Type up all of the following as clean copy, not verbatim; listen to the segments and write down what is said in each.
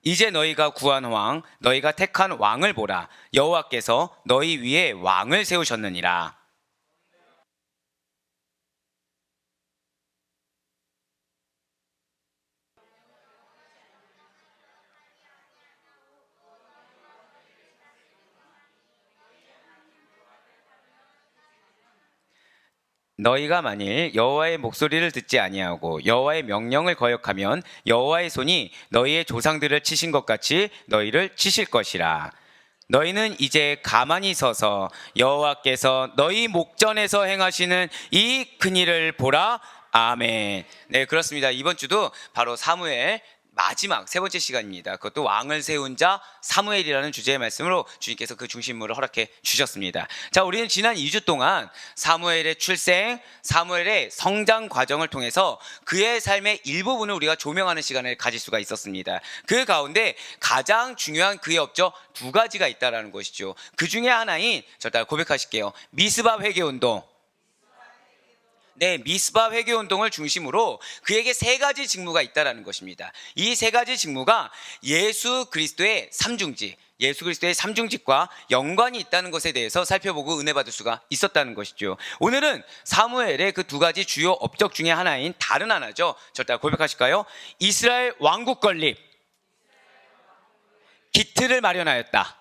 이제 너희가 구한 왕, 너희가 택한 왕을 보라. 여호와께서 너희 위에 왕을 세우셨느니라. 너희가 만일 여호와의 목소리를 듣지 아니하고 여호와의 명령을 거역하면 여호와의 손이 너희의 조상들을 치신 것 같이 너희를 치실 것이라. 너희는 이제 가만히 서서 여호와께서 너희 목전에서 행하시는 이 큰일을 보라. 아멘. 네, 그렇습니다. 이번 주도 바로 사무엘 마지막 세 번째 시간입니다. 그것도 왕을 세운 자 사무엘이라는 주제의 말씀으로 주님께서 그 중심물을 허락해 주셨습니다. 자, 우리는 지난 2주 동안 사무엘의 출생, 사무엘의 성장 과정을 통해서 그의 삶의 일부분을 우리가 조명하는 시간을 가질 수가 있었습니다. 그 가운데 가장 중요한 그의 업적 두 가지가 있다는 것이죠. 그 중에 하나인, 저 따라 고백하실게요. 미스바 회개운동. 네, 미스바 회개운동을 중심으로 그에게 세 가지 직무가 있다는 것입니다. 이 세 가지 직무가 예수 그리스도의 삼중직, 예수 그리스도의 삼중직과 연관이 있다는 것에 대해서 살펴보고 은혜 받을 수가 있었다는 것이죠. 오늘은 사무엘의 그 두 가지 주요 업적 중에 하나인 다른 하나죠. 저 따라 고백하실까요? 이스라엘 왕국 건립, 기틀을 마련하였다.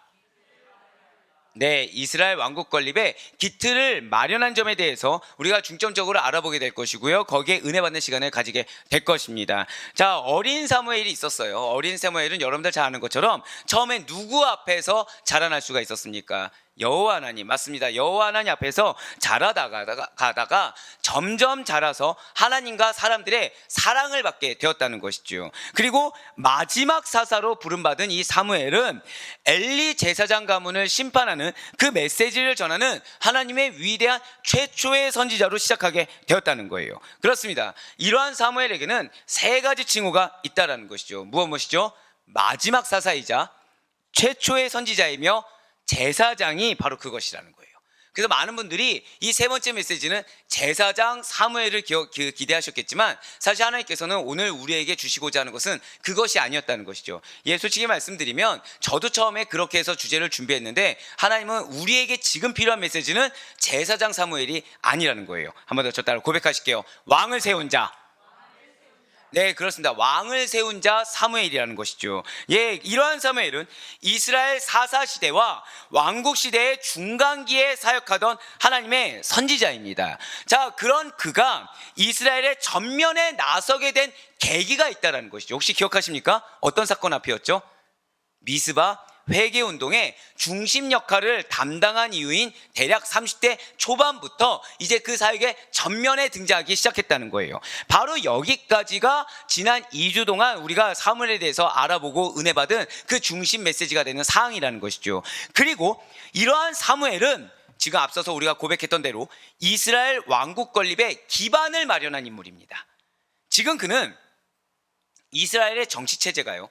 네, 이스라엘 왕국 건립의 기틀을 마련한 점에 대해서 우리가 중점적으로 알아보게 될 것이고요. 거기에 은혜 받는 시간을 가지게 될 것입니다. 자, 어린 사무엘이 있었어요. 어린 사무엘은 여러분들 잘 아는 것처럼 처음에 누구 앞에서 자라날 수가 있었습니까? 여호와 하나님, 맞습니다. 여호와 하나님 앞에서 자라다가 점점 자라서 하나님과 사람들의 사랑을 받게 되었다는 것이죠. 그리고 마지막 사사로 부름받은 이 사무엘은 엘리 제사장 가문을 심판하는 그 메시지를 전하는 하나님의 위대한 최초의 선지자로 시작하게 되었다는 거예요. 그렇습니다. 이러한 사무엘에게는 세 가지 칭호가 있다는 것이죠. 무엇이죠? 마지막 사사이자 최초의 선지자이며 제사장이 바로 그것이라는 거예요. 그래서 많은 분들이 이 세 번째 메시지는 제사장 사무엘을 기대하셨겠지만 사실 하나님께서는 오늘 우리에게 주시고자 하는 것은 그것이 아니었다는 것이죠. 예, 솔직히 말씀드리면 저도 처음에 그렇게 해서 주제를 준비했는데 하나님은 우리에게 지금 필요한 메시지는 제사장 사무엘이 아니라는 거예요. 한 번 더 저 따라 고백하실게요. 왕을 세운 자. 네, 그렇습니다. 왕을 세운 자 사무엘이라는 것이죠. 예, 이러한 사무엘은 이스라엘 사사 시대와 왕국 시대의 중간기에 사역하던 하나님의 선지자입니다. 자, 그런 그가 이스라엘의 전면에 나서게 된 계기가 있다는 것이죠. 혹시 기억하십니까? 어떤 사건 앞이었죠? 미스바 회개운동의 중심 역할을 담당한 이유인 대략 30대 초반부터 이제 그 사역의 전면에 등장하기 시작했다는 거예요. 바로 여기까지가 지난 2주 동안 우리가 사무엘에 대해서 알아보고 은혜 받은 그 중심 메시지가 되는 사항이라는 것이죠. 그리고 이러한 사무엘은 지금 앞서서 우리가 고백했던 대로 이스라엘 왕국 건립의 기반을 마련한 인물입니다. 지금 그는 이스라엘의 정치체제가요,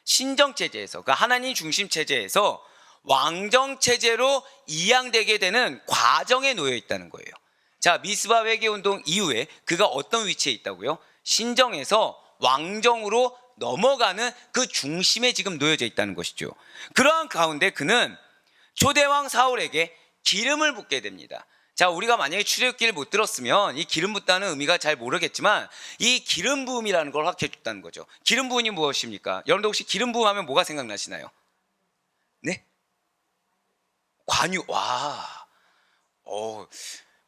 신정체제에서, 그 하나님 중심체제에서 왕정체제로 이양되게 되는 과정에 놓여 있다는 거예요. 자, 미스바 회개운동 이후에 그가 어떤 위치에 있다고요? 신정에서 왕정으로 넘어가는 그 중심에 지금 놓여져 있다는 것이죠. 그러한 가운데 그는 초대왕 사울에게 기름을 붓게 됩니다. 자, 우리가 만약에 출애굽기를 못 들었으면 이 기름 붓다는 의미가 잘 모르겠지만 이 기름 부음이라는 걸 확 해줬다는 거죠. 기름 부음이 무엇입니까? 여러분들 혹시 기름 부음 하면 뭐가 생각나시나요? 네? 관유. 와.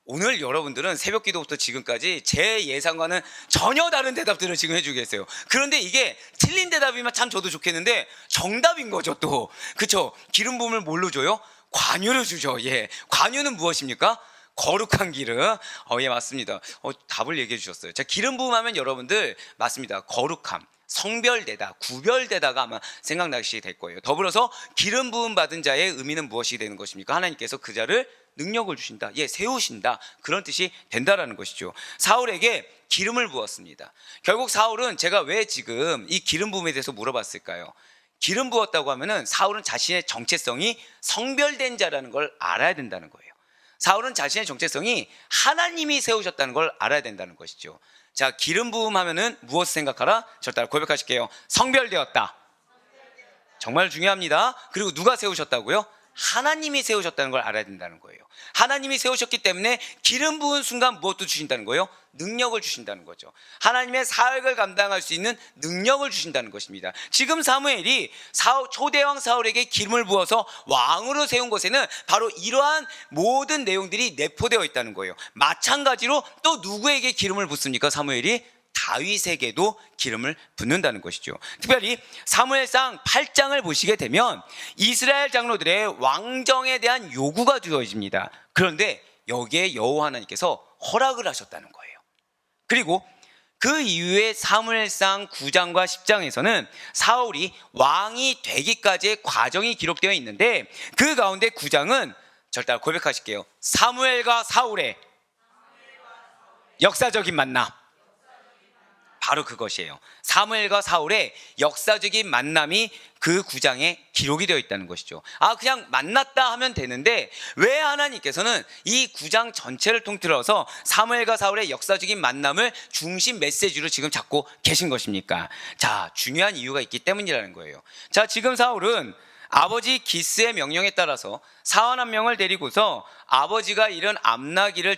오늘 여러분들은 새벽 기도부터 지금까지 제 예상과는 전혀 다른 대답들을 지금 해주고 계세요. 그런데 이게 틀린 대답이면 참 저도 좋겠는데 정답인 거죠, 또. 그쵸? 기름 부음을 뭘로 줘요? 관유를 주죠. 예. 관유는 무엇입니까? 거룩한 기름. 예, 맞습니다. 답을 얘기해 주셨어요. 자, 기름 부음하면 여러분들 맞습니다. 거룩함, 성별되다, 구별되다가 아마 생각나시게 될 거예요. 더불어서 기름 부음 받은 자의 의미는 무엇이 되는 것입니까? 하나님께서 그 자를 능력을 주신다, 예, 세우신다, 그런 뜻이 된다라는 것이죠. 사울에게 기름을 부었습니다. 결국 사울은, 제가 왜 지금 이 기름 부음에 대해서 물어봤을까요? 기름 부었다고 하면은 사울은 자신의 정체성이 성별된 자라는 걸 알아야 된다는 거예요. 사울은 자신의 정체성이 하나님이 세우셨다는 걸 알아야 된다는 것이죠. 자, 기름 부음 하면은 무엇을 생각하라? 저 따라 고백하실게요. 성별되었다. 정말 중요합니다. 그리고 누가 세우셨다고요? 하나님이 세우셨다는 걸 알아야 된다는 거예요. 하나님이 세우셨기 때문에 기름 부은 순간 무엇도 주신다는 거예요? 능력을 주신다는 거죠. 하나님의 사역을 감당할 수 있는 능력을 주신다는 것입니다. 지금 사무엘이 초대왕 사울에게 기름을 부어서 왕으로 세운 것에는 바로 이러한 모든 내용들이 내포되어 있다는 거예요. 마찬가지로 또 누구에게 기름을 붓습니까? 사무엘이 다윗에게도 기름을 붓는다는 것이죠. 특별히 사무엘상 8장을 보시게 되면 이스라엘 장로들의 왕정에 대한 요구가 주어집니다. 그런데 여기에 여호와 하나님께서 허락을 하셨다는 거예요. 그리고 그 이후에 사무엘상 9장과 10장에서는 사울이 왕이 되기까지의 과정이 기록되어 있는데, 그 가운데 9장은 절대 고백하실게요. 사무엘과 사울의 역사적인 만남, 바로 그것이에요. 사무엘과 사울의 역사적인 만남이 그 9장에 기록이 되어 있다는 것이죠. 그냥 만났다 하면 되는데 왜 하나님께서는 이 9장 전체를 통틀어서 사무엘과 사울의 역사적인 만남을 중심 메시지로 지금 잡고 계신 것입니까? 자, 중요한 이유가 있기 때문이라는 거예요. 자, 지금 사울은 아버지 기스의 명령에 따라서 사원 한 명을 데리고서 아버지가 잃은 암나기들을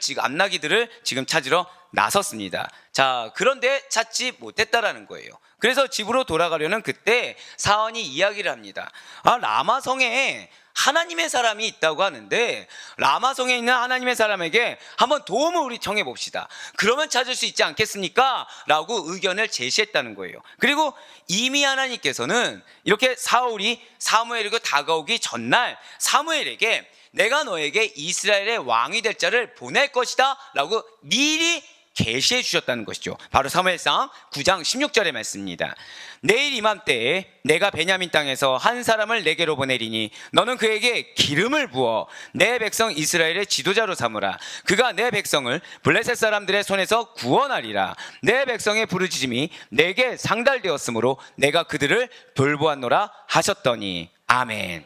지금 찾으러 나섰습니다. 자, 그런데 찾지 못했다라는 거예요. 그래서 집으로 돌아가려는 그때 사원이 이야기를 합니다. 라마성에 하나님의 사람이 있다고 하는데 라마성에 있는 하나님의 사람에게 한번 도움을 우리 청해 봅시다. 그러면 찾을 수 있지 않겠습니까? 라고 의견을 제시했다는 거예요. 그리고 이미 하나님께서는 이렇게 사울이 사무엘에게 다가오기 전날 사무엘에게 내가 너에게 이스라엘의 왕이 될 자를 보낼 것이다 라고 미리 계시해 주셨다는 것이죠. 바로 사무엘상 9장 16절의 말씀입니다. 내일 이맘때에 내가 베냐민 땅에서 한 사람을 내게로 보내리니 너는 그에게 기름을 부어 내 백성 이스라엘의 지도자로 삼으라. 그가 내 백성을 블레셋 사람들의 손에서 구원하리라. 내 백성의 부르짖음이 내게 상달되었으므로 내가 그들을 돌보았노라 하셨더니 아멘.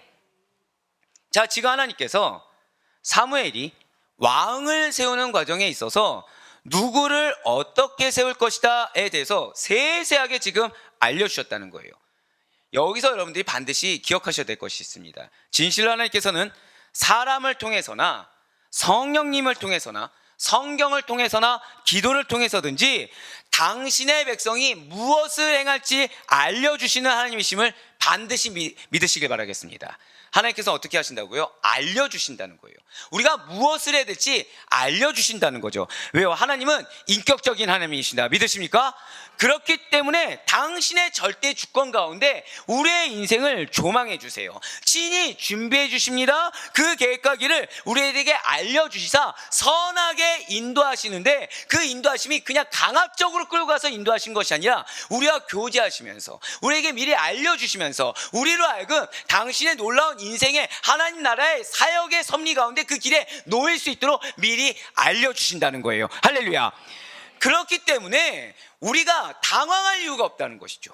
자, 지금 하나님께서 사무엘이 왕을 세우는 과정에 있어서 누구를 어떻게 세울 것이다에 대해서 세세하게 지금 알려주셨다는 거예요. 여기서 여러분들이 반드시 기억하셔야 될 것이 있습니다. 진실로 하나님께서는 사람을 통해서나 성령님을 통해서나 성경을 통해서나 기도를 통해서든지 당신의 백성이 무엇을 행할지 알려주시는 하나님이심을 반드시 믿으시길 바라겠습니다. 하나님께서 어떻게 하신다고요? 알려주신다는 거예요. 우리가 무엇을 해야 될지 알려주신다는 거죠. 왜요? 하나님은 인격적인 하나님이시다. 믿으십니까? 그렇기 때문에 당신의 절대 주권 가운데 우리의 인생을 조망해 주세요. 친히 준비해 주십니다. 그 계획과 길을 우리에게 알려주시사 선하게 인도하시는데 그 인도하심이 그냥 강압적으로 끌고 가서 인도하신 것이 아니라 우리와 교제하시면서 우리에게 미리 알려주시면서 우리로 하여금 당신의 놀라운 인생의 하나님 나라의 사역의 섭리 가운데 그 길에 놓일 수 있도록 미리 알려주신다는 거예요. 할렐루야. 그렇기 때문에 우리가 당황할 이유가 없다는 것이죠.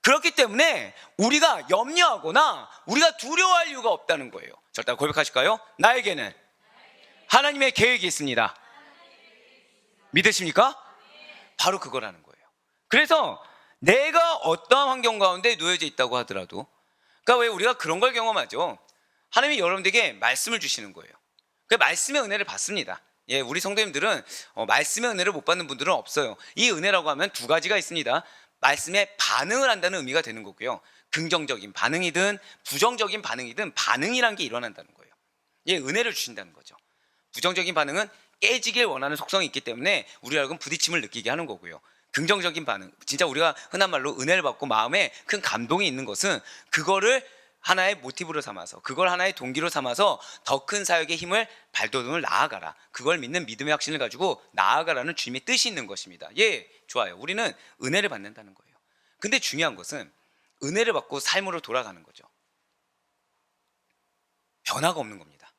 그렇기 때문에 우리가 염려하거나 우리가 두려워할 이유가 없다는 거예요. 절대 고백하실까요? 나에게는 하나님의 계획이 있습니다. 믿으십니까? 바로 그거라는 거예요. 그래서 내가 어떠한 환경 가운데 놓여져 있다고 하더라도, 그러니까 왜 우리가 그런 걸 경험하죠? 하나님이 여러분들에게 말씀을 주시는 거예요. 그 말씀의 은혜를 받습니다. 예, 우리 성도님들은 말씀의 은혜를 못 받는 분들은 없어요. 이 은혜라고 하면 두 가지가 있습니다. 말씀에 반응을 한다는 의미가 되는 거고요. 긍정적인 반응이든 부정적인 반응이든 반응이란 게 일어난다는 거예요. 예, 은혜를 주신다는 거죠. 부정적인 반응은 깨지길 원하는 속성이 있기 때문에 우리가 여러분 부딪힘을 느끼게 하는 거고요. 긍정적인 반응, 진짜 우리가 흔한 말로 은혜를 받고 마음에 큰 감동이 있는 것은 그거를 하나의 모티브로 삼아서, 그걸 하나의 동기로 삼아서 더 큰 사역의 힘을 발돋움을 나아가라, 그걸 믿는 믿음의 확신을 가지고 나아가라는 주님의 뜻이 있는 것입니다. 예, 좋아요. 우리는 은혜를 받는다는 거예요. 근데 중요한 것은 은혜를 받고 삶으로 돌아가는 거죠. 변화가 없는 겁니다.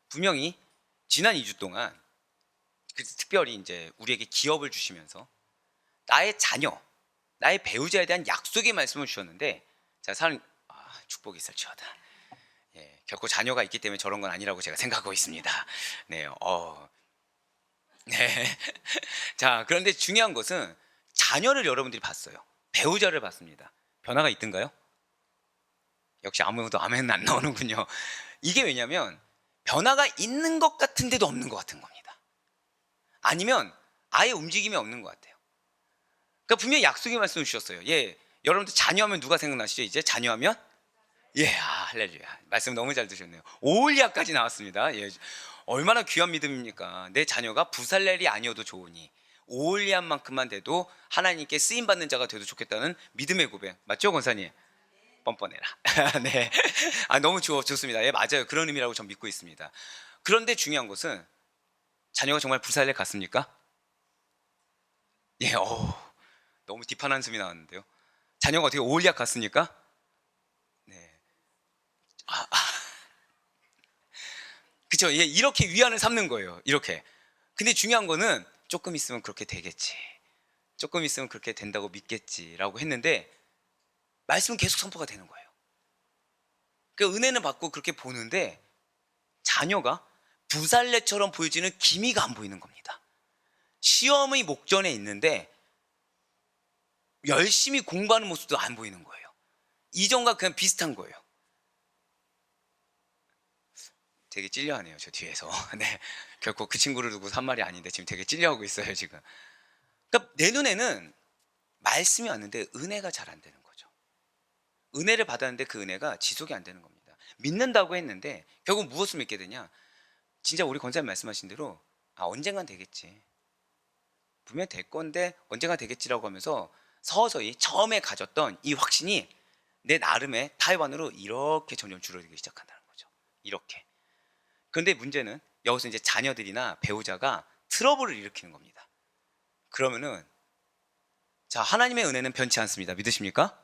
분명히 지난 2주 동안 특별히 이제 우리에게 기업을 주시면서 나의 자녀, 나의 배우자에 대한 약속의 말씀을 주셨는데, 자, 사람 축복이 있을지어다. 예, 결코 자녀가 있기 때문에 저런 건 아니라고 제가 생각하고 있습니다. 네, 네. 자, 그런데 중요한 것은 자녀를 여러분들이 봤어요. 배우자를 봤습니다. 변화가 있던가요? 역시 아무도 아멘은 안 나오는군요. 이게 왜냐면 변화가 있는 것 같은데도 없는 것 같은 겁니다. 아니면 아예 움직임이 없는 것 같아요. 그러니까 분명히 약속의 말씀을 주셨어요. 예, 여러분들 자녀하면 누가 생각나시죠? 이제 자녀하면 예, 할렐루야. 말씀 너무 잘 드셨네요. 오홀리아까지 나왔습니다. 예, 얼마나 귀한 믿음입니까? 내 자녀가 부살렐이 아니어도 좋으니 오홀리아만큼만 돼도 하나님께 쓰임 받는 자가 돼도 좋겠다는 믿음의 고백. 맞죠, 권사님? 뻔뻔해라. 네, 너무 좋습니다. 예, 맞아요. 그런 의미라고 전 믿고 있습니다. 그런데 중요한 것은 자녀가 정말 부살렐 같습니까? 예, 너무 딥한 한숨이 나왔는데요. 자녀가 어떻게 오홀리아 같습니까? 네. 그쵸. 예, 이렇게 위안을 삼는 거예요. 이렇게. 근데 중요한 거는 조금 있으면 그렇게 되겠지. 조금 있으면 그렇게 된다고 믿겠지라고 했는데 말씀은 계속 선포가 되는 거예요. 그 은혜는 받고 그렇게 보는데 자녀가 부살레처럼 보여지는 기미가 안 보이는 겁니다. 시험의 목전에 있는데 열심히 공부하는 모습도 안 보이는 거예요. 이전과 그냥 비슷한 거예요. 되게 찔려하네요, 저 뒤에서. 네, 결코 그 친구를 두고 산 말이 아닌데 지금 되게 찔려하고 있어요, 지금. 그러니까 내 눈에는 말씀이 왔는데 은혜가 잘 안 되는 거죠. 은혜를 받았는데 그 은혜가 지속이 안 되는 겁니다. 믿는다고 했는데 결국 무엇을 믿게 되냐? 진짜 우리 권사님 말씀하신 대로 언젠간 되겠지. 분명 될 건데 언젠가 되겠지라고 하면서 서서히 처음에 가졌던 이 확신이 내 나름의 타협안으로 이렇게 점점 줄어들기 시작한다는 거죠. 이렇게. 그런데 문제는 여기서 이제 자녀들이나 배우자가 트러블을 일으키는 겁니다. 그러면은 자, 하나님의 은혜는 변치 않습니다. 믿으십니까?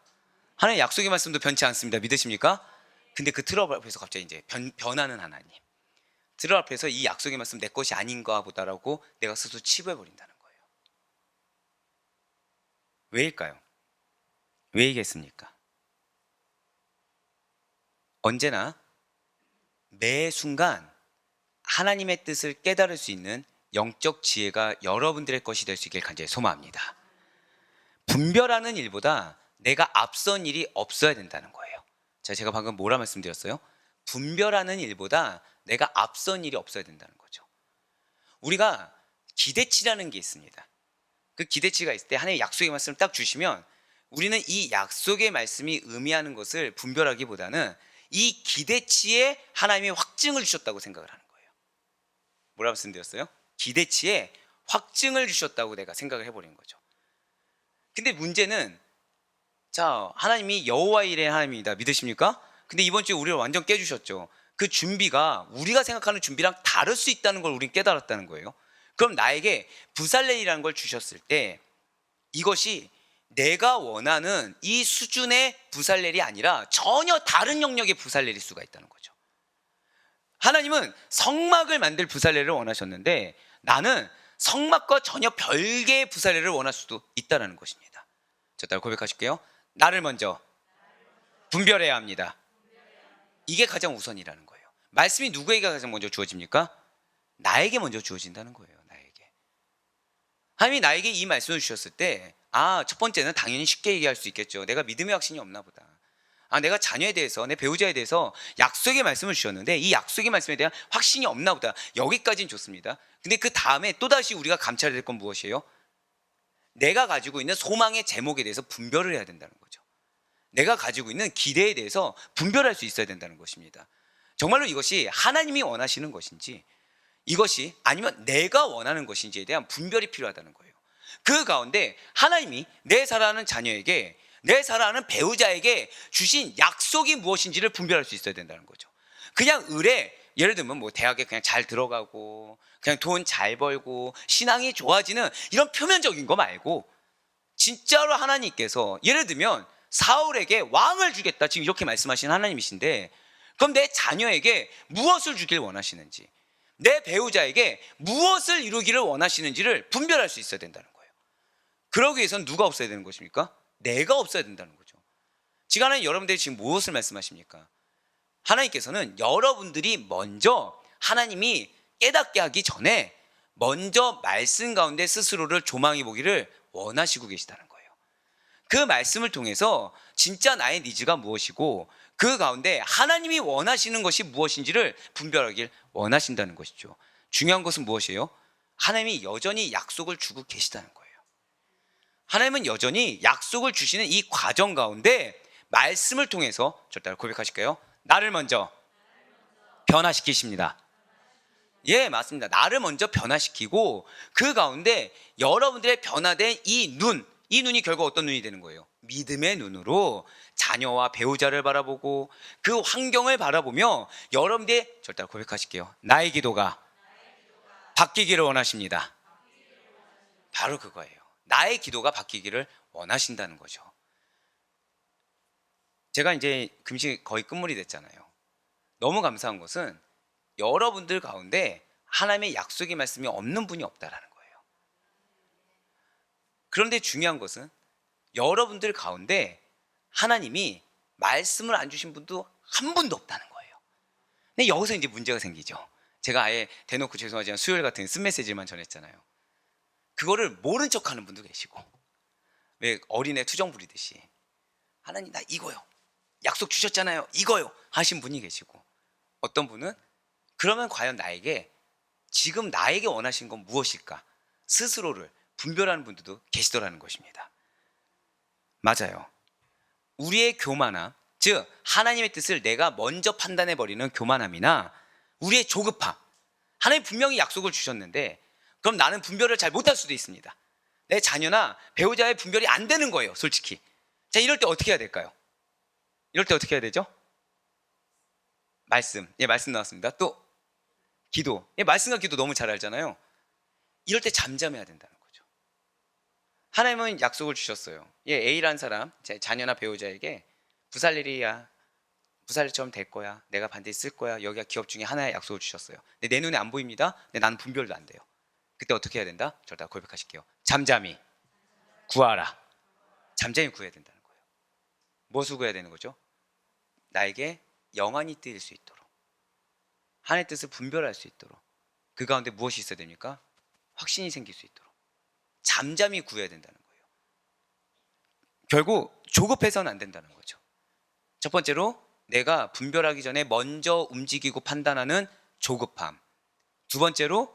하나님의 약속의 말씀도 변치 않습니다. 믿으십니까? 근데 그 트러블 앞에서 갑자기 이제 변하는 하나님. 트러블 앞에서 이 약속의 말씀 내 것이 아닌가 보다라고 내가 스스로 치부해버린다는 거예요. 왜일까요? 왜이겠습니까? 언제나 매 순간 하나님의 뜻을 깨달을 수 있는 영적 지혜가 여러분들의 것이 될 수 있길 간절히 소망합니다. 분별하는 일보다 내가 앞선 일이 없어야 된다는 거예요. 자, 제가 방금 뭐라 말씀드렸어요? 분별하는 일보다 내가 앞선 일이 없어야 된다는 거죠. 우리가 기대치라는 게 있습니다. 그 기대치가 있을 때 하나님의 약속의 말씀을 딱 주시면 우리는 이 약속의 말씀이 의미하는 것을 분별하기보다는 이 기대치에 하나님이 확증을 주셨다고 생각을 하는 거예요. 뭐라 말씀드렸어요? 기대치에 확증을 주셨다고 내가 생각을 해버린 거죠. 근데 문제는 자, 하나님이 여호와 일의 하나님이다. 믿으십니까? 근데 이번 주에 우리를 완전 깨주셨죠. 그 준비가 우리가 생각하는 준비랑 다를 수 있다는 걸 우린 깨달았다는 거예요. 그럼 나에게 부살렐이라는 걸 주셨을 때 이것이 내가 원하는 이 수준의 부살렐이 아니라 전혀 다른 영역의 부살렐일 수가 있다는 거죠. 하나님은 성막을 만들 부살렐을 원하셨는데 나는 성막과 전혀 별개의 부살렐을 원할 수도 있다는 것입니다. 자, 따라 고백하실게요. 나를 먼저 분별해야 합니다. 이게 가장 우선이라는 거예요. 말씀이 누구에게 가장 먼저 주어집니까? 나에게 먼저 주어진다는 거예요. 나에게. 하나님이 나에게 이 말씀을 주셨을 때 첫 번째는 당연히 쉽게 얘기할 수 있겠죠. 내가 믿음의 확신이 없나 보다. 내가 자녀에 대해서, 내 배우자에 대해서 약속의 말씀을 주셨는데 이 약속의 말씀에 대한 확신이 없나 보다. 여기까지는 좋습니다. 근데 그 다음에 또다시 우리가 감찰해야 될 건 무엇이에요? 내가 가지고 있는 소망의 제목에 대해서 분별을 해야 된다는 거죠. 내가 가지고 있는 기대에 대해서 분별할 수 있어야 된다는 것입니다. 정말로 이것이 하나님이 원하시는 것인지 이것이 아니면 내가 원하는 것인지에 대한 분별이 필요하다는 거예요. 그 가운데 하나님이 내 사랑하는 자녀에게, 내 사랑하는 배우자에게 주신 약속이 무엇인지를 분별할 수 있어야 된다는 거죠. 그냥 예를 들면 뭐 대학에 그냥 잘 들어가고 그냥 돈 잘 벌고 신앙이 좋아지는 이런 표면적인 거 말고 진짜로 하나님께서 예를 들면 사울에게 왕을 주겠다 지금 이렇게 말씀하신 하나님이신데 그럼 내 자녀에게 무엇을 주길 원하시는지 내 배우자에게 무엇을 이루기를 원하시는지를 분별할 수 있어야 된다는 거예요. 그러기 위해서는 누가 없어야 되는 것입니까? 내가 없어야 된다는 거죠. 지금 하나님 여러분들이 지금 무엇을 말씀하십니까? 하나님께서는 여러분들이 먼저 하나님이 깨닫게 하기 전에 먼저 말씀 가운데 스스로를 조망해 보기를 원하시고 계시다는 거예요. 그 말씀을 통해서 진짜 나의 니즈가 무엇이고 그 가운데 하나님이 원하시는 것이 무엇인지를 분별하길 원하신다는 것이죠. 중요한 것은 무엇이에요? 하나님이 여전히 약속을 주고 계시다는 거예요. 하나님은 여전히 약속을 주시는 이 과정 가운데 말씀을 통해서 저를 따라 고백하실까요? 나를 먼저 변화시키십니다. 예, 맞습니다. 나를 먼저 변화시키고 그 가운데 여러분들의 변화된 이 눈이 결국 어떤 눈이 되는 거예요? 믿음의 눈으로 자녀와 배우자를 바라보고 그 환경을 바라보며 여러분들의 저를 따라 고백하실게요. 나의 기도가 바뀌기를 원하십니다. 바로 그거예요. 나의 기도가 바뀌기를 원하신다는 거죠. 제가 이제 금식 거의 끝물이 됐잖아요. 너무 감사한 것은 여러분들 가운데 하나님의 약속의 말씀이 없는 분이 없다라는 거예요. 그런데 중요한 것은 여러분들 가운데 하나님이 말씀을 안 주신 분도 한 분도 없다는 거예요. 근데 여기서 이제 문제가 생기죠. 제가 아예 대놓고 죄송하지만 수요일 같은 쓴 메시지만 전했잖아요. 그거를 모른 척하는 분도 계시고, 왜 어린애 투정 부리듯이 하나님 나 이거요, 약속 주셨잖아요, 이거요 하신 분이 계시고, 어떤 분은 그러면 과연 지금 나에게 원하신 건 무엇일까 스스로를 분별하는 분들도 계시더라는 것입니다. 맞아요. 우리의 교만함, 즉 하나님의 뜻을 내가 먼저 판단해버리는 교만함이나 우리의 조급함, 하나님 분명히 약속을 주셨는데 그럼 나는 분별을 잘 못할 수도 있습니다. 내 자녀나 배우자의 분별이 안 되는 거예요, 솔직히. 자, 이럴 때 어떻게 해야 될까요? 이럴 때 어떻게 해야 되죠? 말씀, 말씀 나왔습니다. 또 기도, 말씀과 기도 너무 잘 알잖아요. 이럴 때 잠잠해야 된다는 거죠. 하나님은 약속을 주셨어요. A라는 사람, 제 자녀나 배우자에게 부살일이야, 부살일처럼 될 거야, 내가 반드시 쓸 거야, 여기가 기업 중에 하나의 약속을 주셨어요. 근데 내 눈에 안 보입니다. 근데 나는 분별도 안 돼요. 그때 어떻게 해야 된다? 저를 다 고백하실게요. 잠잠히 구하라. 잠잠히 구해야 된다는 거예요. 무엇을 구해야 되는 거죠? 나에게 영안이 뜨일 수 있도록, 하나님의 뜻을 분별할 수 있도록, 그 가운데 무엇이 있어야 됩니까? 확신이 생길 수 있도록 잠잠히 구해야 된다는 거예요. 결국 조급해서는 안 된다는 거죠. 첫 번째로 내가 분별하기 전에 먼저 움직이고 판단하는 조급함. 두 번째로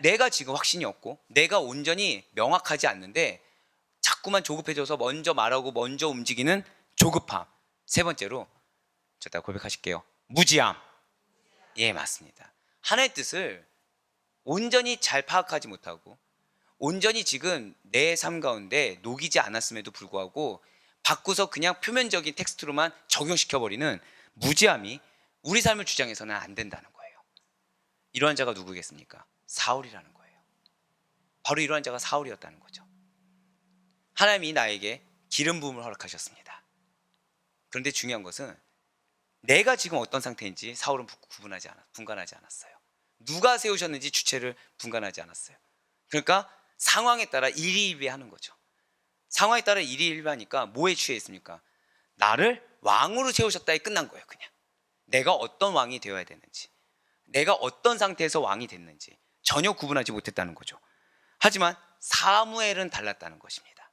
내가 지금 확신이 없고 내가 온전히 명확하지 않는데 자꾸만 조급해져서 먼저 말하고 먼저 움직이는 조급함. 세 번째로 저다 고백하실게요. 무지함. 예, 맞습니다. 하나님의 뜻을 온전히 잘 파악하지 못하고 온전히 지금 내 삶 가운데 녹이지 않았음에도 불구하고 바꾸서 그냥 표면적인 텍스트로만 적용시켜버리는 무지함이 우리 삶을 주장해서는 안 된다는 거예요. 이러한 자가 누구겠습니까? 사울이라는 거예요. 바로 이러한 자가 사울이었다는 거죠. 하나님이 나에게 기름 부음을 허락하셨습니다. 그런데 중요한 것은 내가 지금 어떤 상태인지 사울은 분간하지 않았어요. 누가 세우셨는지 주체를 분간하지 않았어요. 그러니까 상황에 따라 일희일비하는 거죠. 상황에 따라 일희일비하니까 뭐에 취해 있습니까? 나를 왕으로 세우셨다에 끝난 거예요. 그냥 내가 어떤 왕이 되어야 되는지, 내가 어떤 상태에서 왕이 됐는지 전혀 구분하지 못했다는 거죠. 하지만 사무엘은 달랐다는 것입니다.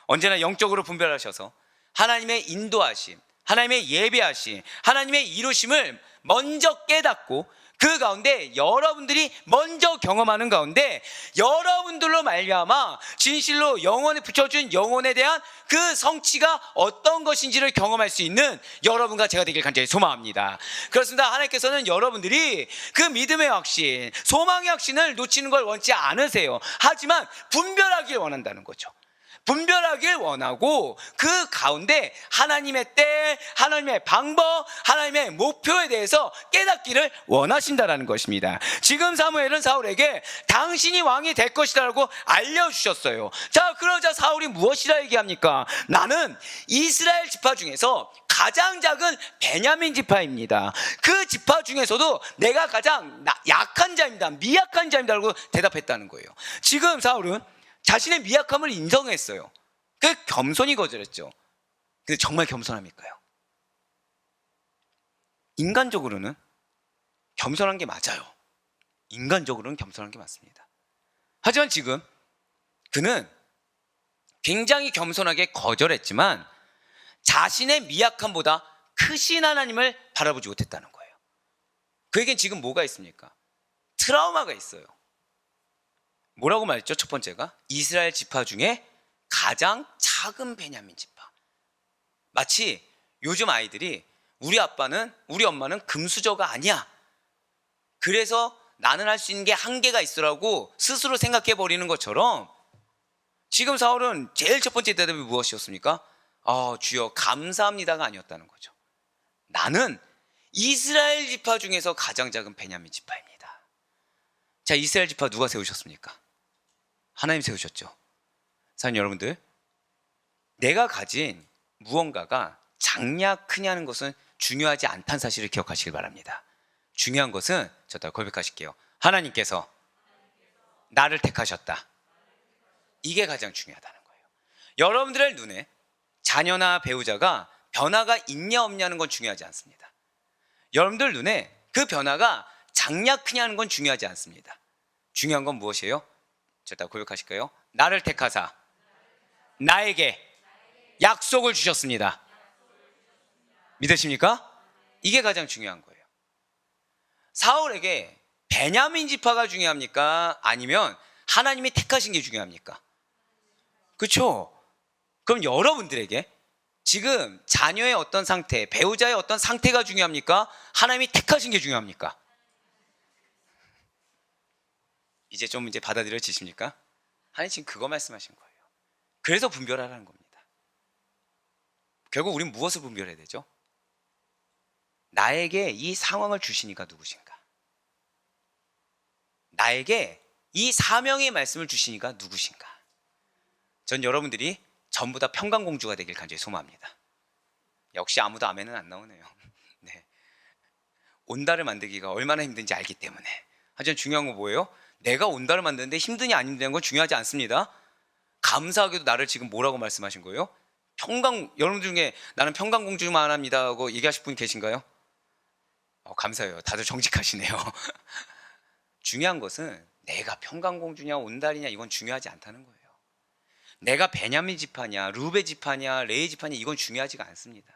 언제나 영적으로 분별하셔서 하나님의 인도하심, 하나님의 예배하심, 하나님의 이루심을 먼저 깨닫고 그 가운데 여러분들이 먼저 경험하는 가운데 여러분들로 말미암아 진실로 영혼에 붙여준 영혼에 대한 그 성취가 어떤 것인지를 경험할 수 있는 여러분과 제가 되길 간절히 소망합니다. 그렇습니다. 하나님께서는 여러분들이 그 믿음의 확신, 소망의 확신을 놓치는 걸 원치 않으세요. 하지만 분별하길 원한다는 거죠. 분별하길 원하고 그 가운데 하나님의 때, 하나님의 방법, 하나님의 목표에 대해서 깨닫기를 원하신다는 것입니다. 지금 사무엘은 사울에게 당신이 왕이 될 것이라고 알려주셨어요. 자, 그러자 사울이 무엇이라 얘기합니까? 나는 이스라엘 지파 중에서 가장 작은 베냐민 지파입니다. 그 지파 중에서도 내가 가장 약한 자입니다. 미약한 자입니다라고 대답했다는 거예요. 지금 사울은 자신의 미약함을 인정했어요. 그 겸손히 거절했죠. 근데 정말 겸손합니까요? 인간적으로는 겸손한 게 맞아요. 인간적으로는 겸손한 게 맞습니다. 하지만 지금 그는 굉장히 겸손하게 거절했지만 자신의 미약함보다 크신 하나님을 바라보지 못했다는 거예요. 그에겐 지금 뭐가 있습니까? 트라우마가 있어요. 뭐라고 말했죠? 첫 번째가 이스라엘 지파 중에 가장 작은 베냐민 지파. 마치 요즘 아이들이 우리 아빠는, 우리 엄마는 금수저가 아니야, 그래서 나는 할 수 있는 게 한계가 있어라고 스스로 생각해 버리는 것처럼 지금 사울은 제일 첫 번째 대답이 무엇이었습니까? 주여 감사합니다가 아니었다는 거죠. 나는 이스라엘 지파 중에서 가장 작은 베냐민 지파입니다. 자, 이스라엘 지파 누가 세우셨습니까? 하나님 세우셨죠. 사랑하는 여러분들, 내가 가진 무언가가 작냐 크냐는 것은 중요하지 않다는 사실을 기억하시길 바랍니다. 중요한 것은, 저 따라 고백하실게요. 하나님께서 나를 택하셨다. 이게 가장 중요하다는 거예요. 여러분들의 눈에 자녀나 배우자가 변화가 있냐 없냐는 건 중요하지 않습니다. 여러분들 눈에 그 변화가 작냐 크냐는 건 중요하지 않습니다. 중요한 건 무엇이에요? 저 따라 고백하실까요? 나를 택하사 나에게 약속을 주셨습니다. 믿으십니까? 이게 가장 중요한 거예요. 사울에게 베냐민 지파가 중요합니까? 아니면 하나님이 택하신 게 중요합니까? 그렇죠? 그럼 여러분들에게 지금 자녀의 어떤 상태, 배우자의 어떤 상태가 중요합니까? 하나님이 택하신 게 중요합니까? 이제 좀 받아들여지십니까? 하나님 지금 그거 말씀하신 거예요. 그래서 분별하라는 겁니다. 결국 우리는 무엇을 분별해야 되죠? 나에게 이 상황을 주시니까 누구신가? 나에게 이 사명의 말씀을 주시니까 누구신가? 전 여러분들이 전부 다 평강공주가 되길 간절히 소망합니다. 역시 아무도 아멘은 안 나오네요. 네. 온달을 만들기가 얼마나 힘든지 알기 때문에. 하지만 중요한 건 뭐예요? 내가 온달을 만드는데 힘드냐 안 힘드냐는 건 중요하지 않습니다. 감사하게도 나를 지금 뭐라고 말씀하신 거예요? 여러분들 중에 나는 평강공주만 합니다 하고 얘기하실 분 계신가요? 감사해요. 다들 정직하시네요. 중요한 것은 내가 평강공주냐 온달이냐 이건 중요하지 않다는 거예요. 내가 베냐민 지파냐 루베 지파냐 레위 지파냐 이건 중요하지가 않습니다.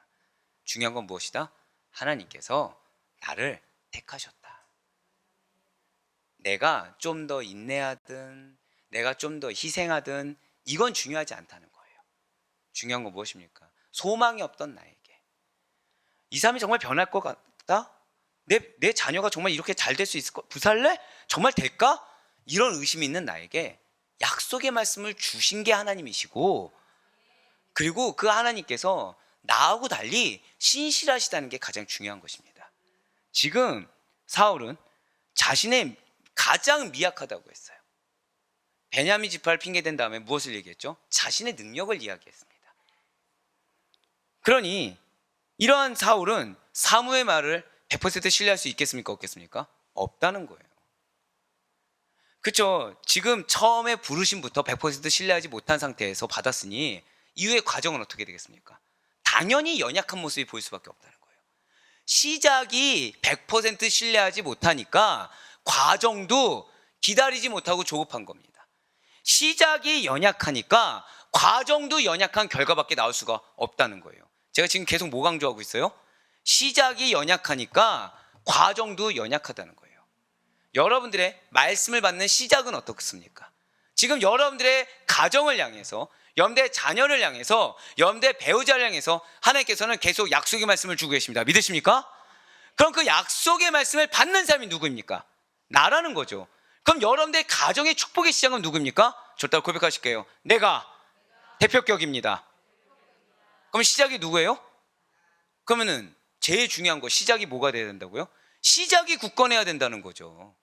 중요한 건 무엇이다? 하나님께서 나를 택하셨다. 내가 좀 더 인내하든 내가 좀 더 희생하든 이건 중요하지 않다는 거예요. 중요한 건 무엇입니까? 소망이 없던 나에게 이 삶이 정말 변할 것 같다? 내 자녀가 정말 이렇게 잘 될 수 있을 것, 부살래? 정말 될까? 이런 의심이 있는 나에게 약속의 말씀을 주신 게 하나님이시고, 그리고 그 하나님께서 나하고 달리 신실하시다는 게 가장 중요한 것입니다. 지금 사울은 자신의 가장 미약하다고 했어요. 베냐민 지파를 핑계댄 다음에 무엇을 얘기했죠? 자신의 능력을 이야기했습니다. 그러니 이러한 사울은 사무의 말을 100% 신뢰할 수 있겠습니까? 없겠습니까? 없다는 거예요. 그렇죠. 지금 처음에 부르심부터 100% 신뢰하지 못한 상태에서 받았으니 이후의 과정은 어떻게 되겠습니까? 당연히 연약한 모습이 보일 수밖에 없다는 거예요. 시작이 100% 신뢰하지 못하니까 과정도 기다리지 못하고 조급한 겁니다. 시작이 연약하니까 과정도 연약한 결과밖에 나올 수가 없다는 거예요. 제가 지금 계속 뭐 강조하고 있어요? 시작이 연약하니까 과정도 연약하다는 거예요. 여러분들의 말씀을 받는 시작은 어떻습니까? 지금 여러분들의 가정을 향해서, 여러분들의 자녀를 향해서, 여러분들의 배우자를 향해서 하나님께서는 계속 약속의 말씀을 주고 계십니다. 믿으십니까? 그럼 그 약속의 말씀을 받는 사람이 누구입니까? 나라는 거죠. 그럼 여러분들의 가정의 축복의 시작은 누구입니까? 저따라 고백하실게요. 내가 대표격입니다. 그럼 시작이 누구예요? 그러면은 제일 중요한 거 시작이 뭐가 돼야 된다고요? 시작이 굳건해야 된다는 거죠.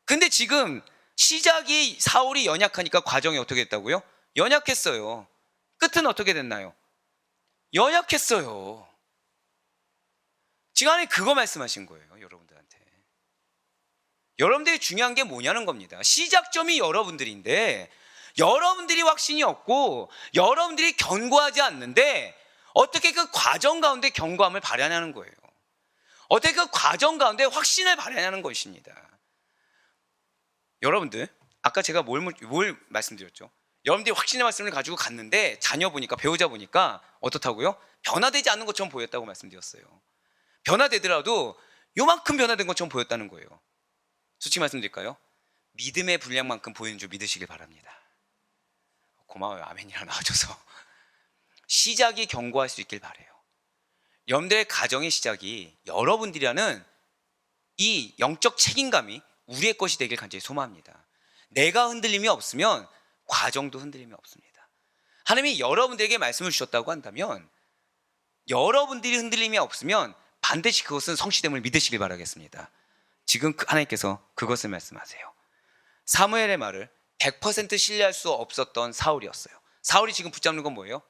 근데 지금 시작이 사울이 연약하니까 과정이 어떻게 됐다고요? 연약했어요. 끝은 어떻게 됐나요? 연약했어요. 지금 하나님 그거 말씀하신 거예요. 여러분들한테. 여러분들이 중요한 게 뭐냐는 겁니다. 시작점이 여러분들인데 여러분들이 확신이 없고 여러분들이 견고하지 않는데 어떻게 그 과정 가운데 견고함을 발휘하냐는 거예요. 어떻게 그 과정 가운데 확신을 발휘하냐는 것입니다. 여러분들, 아까 제가 뭘 말씀드렸죠? 여러분들이 확신의 말씀을 가지고 갔는데 자녀 보니까, 배우자 보니까 어떻다고요? 변화되지 않는 것처럼 보였다고 말씀드렸어요. 변화되더라도 요만큼 변화된 것처럼 보였다는 거예요. 솔직히 말씀드릴까요? 믿음의 분량만큼 보이는 줄 믿으시길 바랍니다. 고마워요. 아멘이라 나와줘서. 시작이 견고할 수 있길 바라요. 여러분들의 가정의 시작이 여러분들이라는 이 영적 책임감이 우리의 것이 되길 간절히 소망합니다. 내가 흔들림이 없으면 과정도 흔들림이 없습니다. 하나님이 여러분들에게 말씀을 주셨다고 한다면, 여러분들이 흔들림이 없으면 반드시 그것은 성취됨을 믿으시길 바라겠습니다. 지금 하나님께서 그것을 말씀하세요. 사무엘의 말을 100% 신뢰할 수 없었던 사울이었어요. 사울이 지금 붙잡는 건 뭐예요?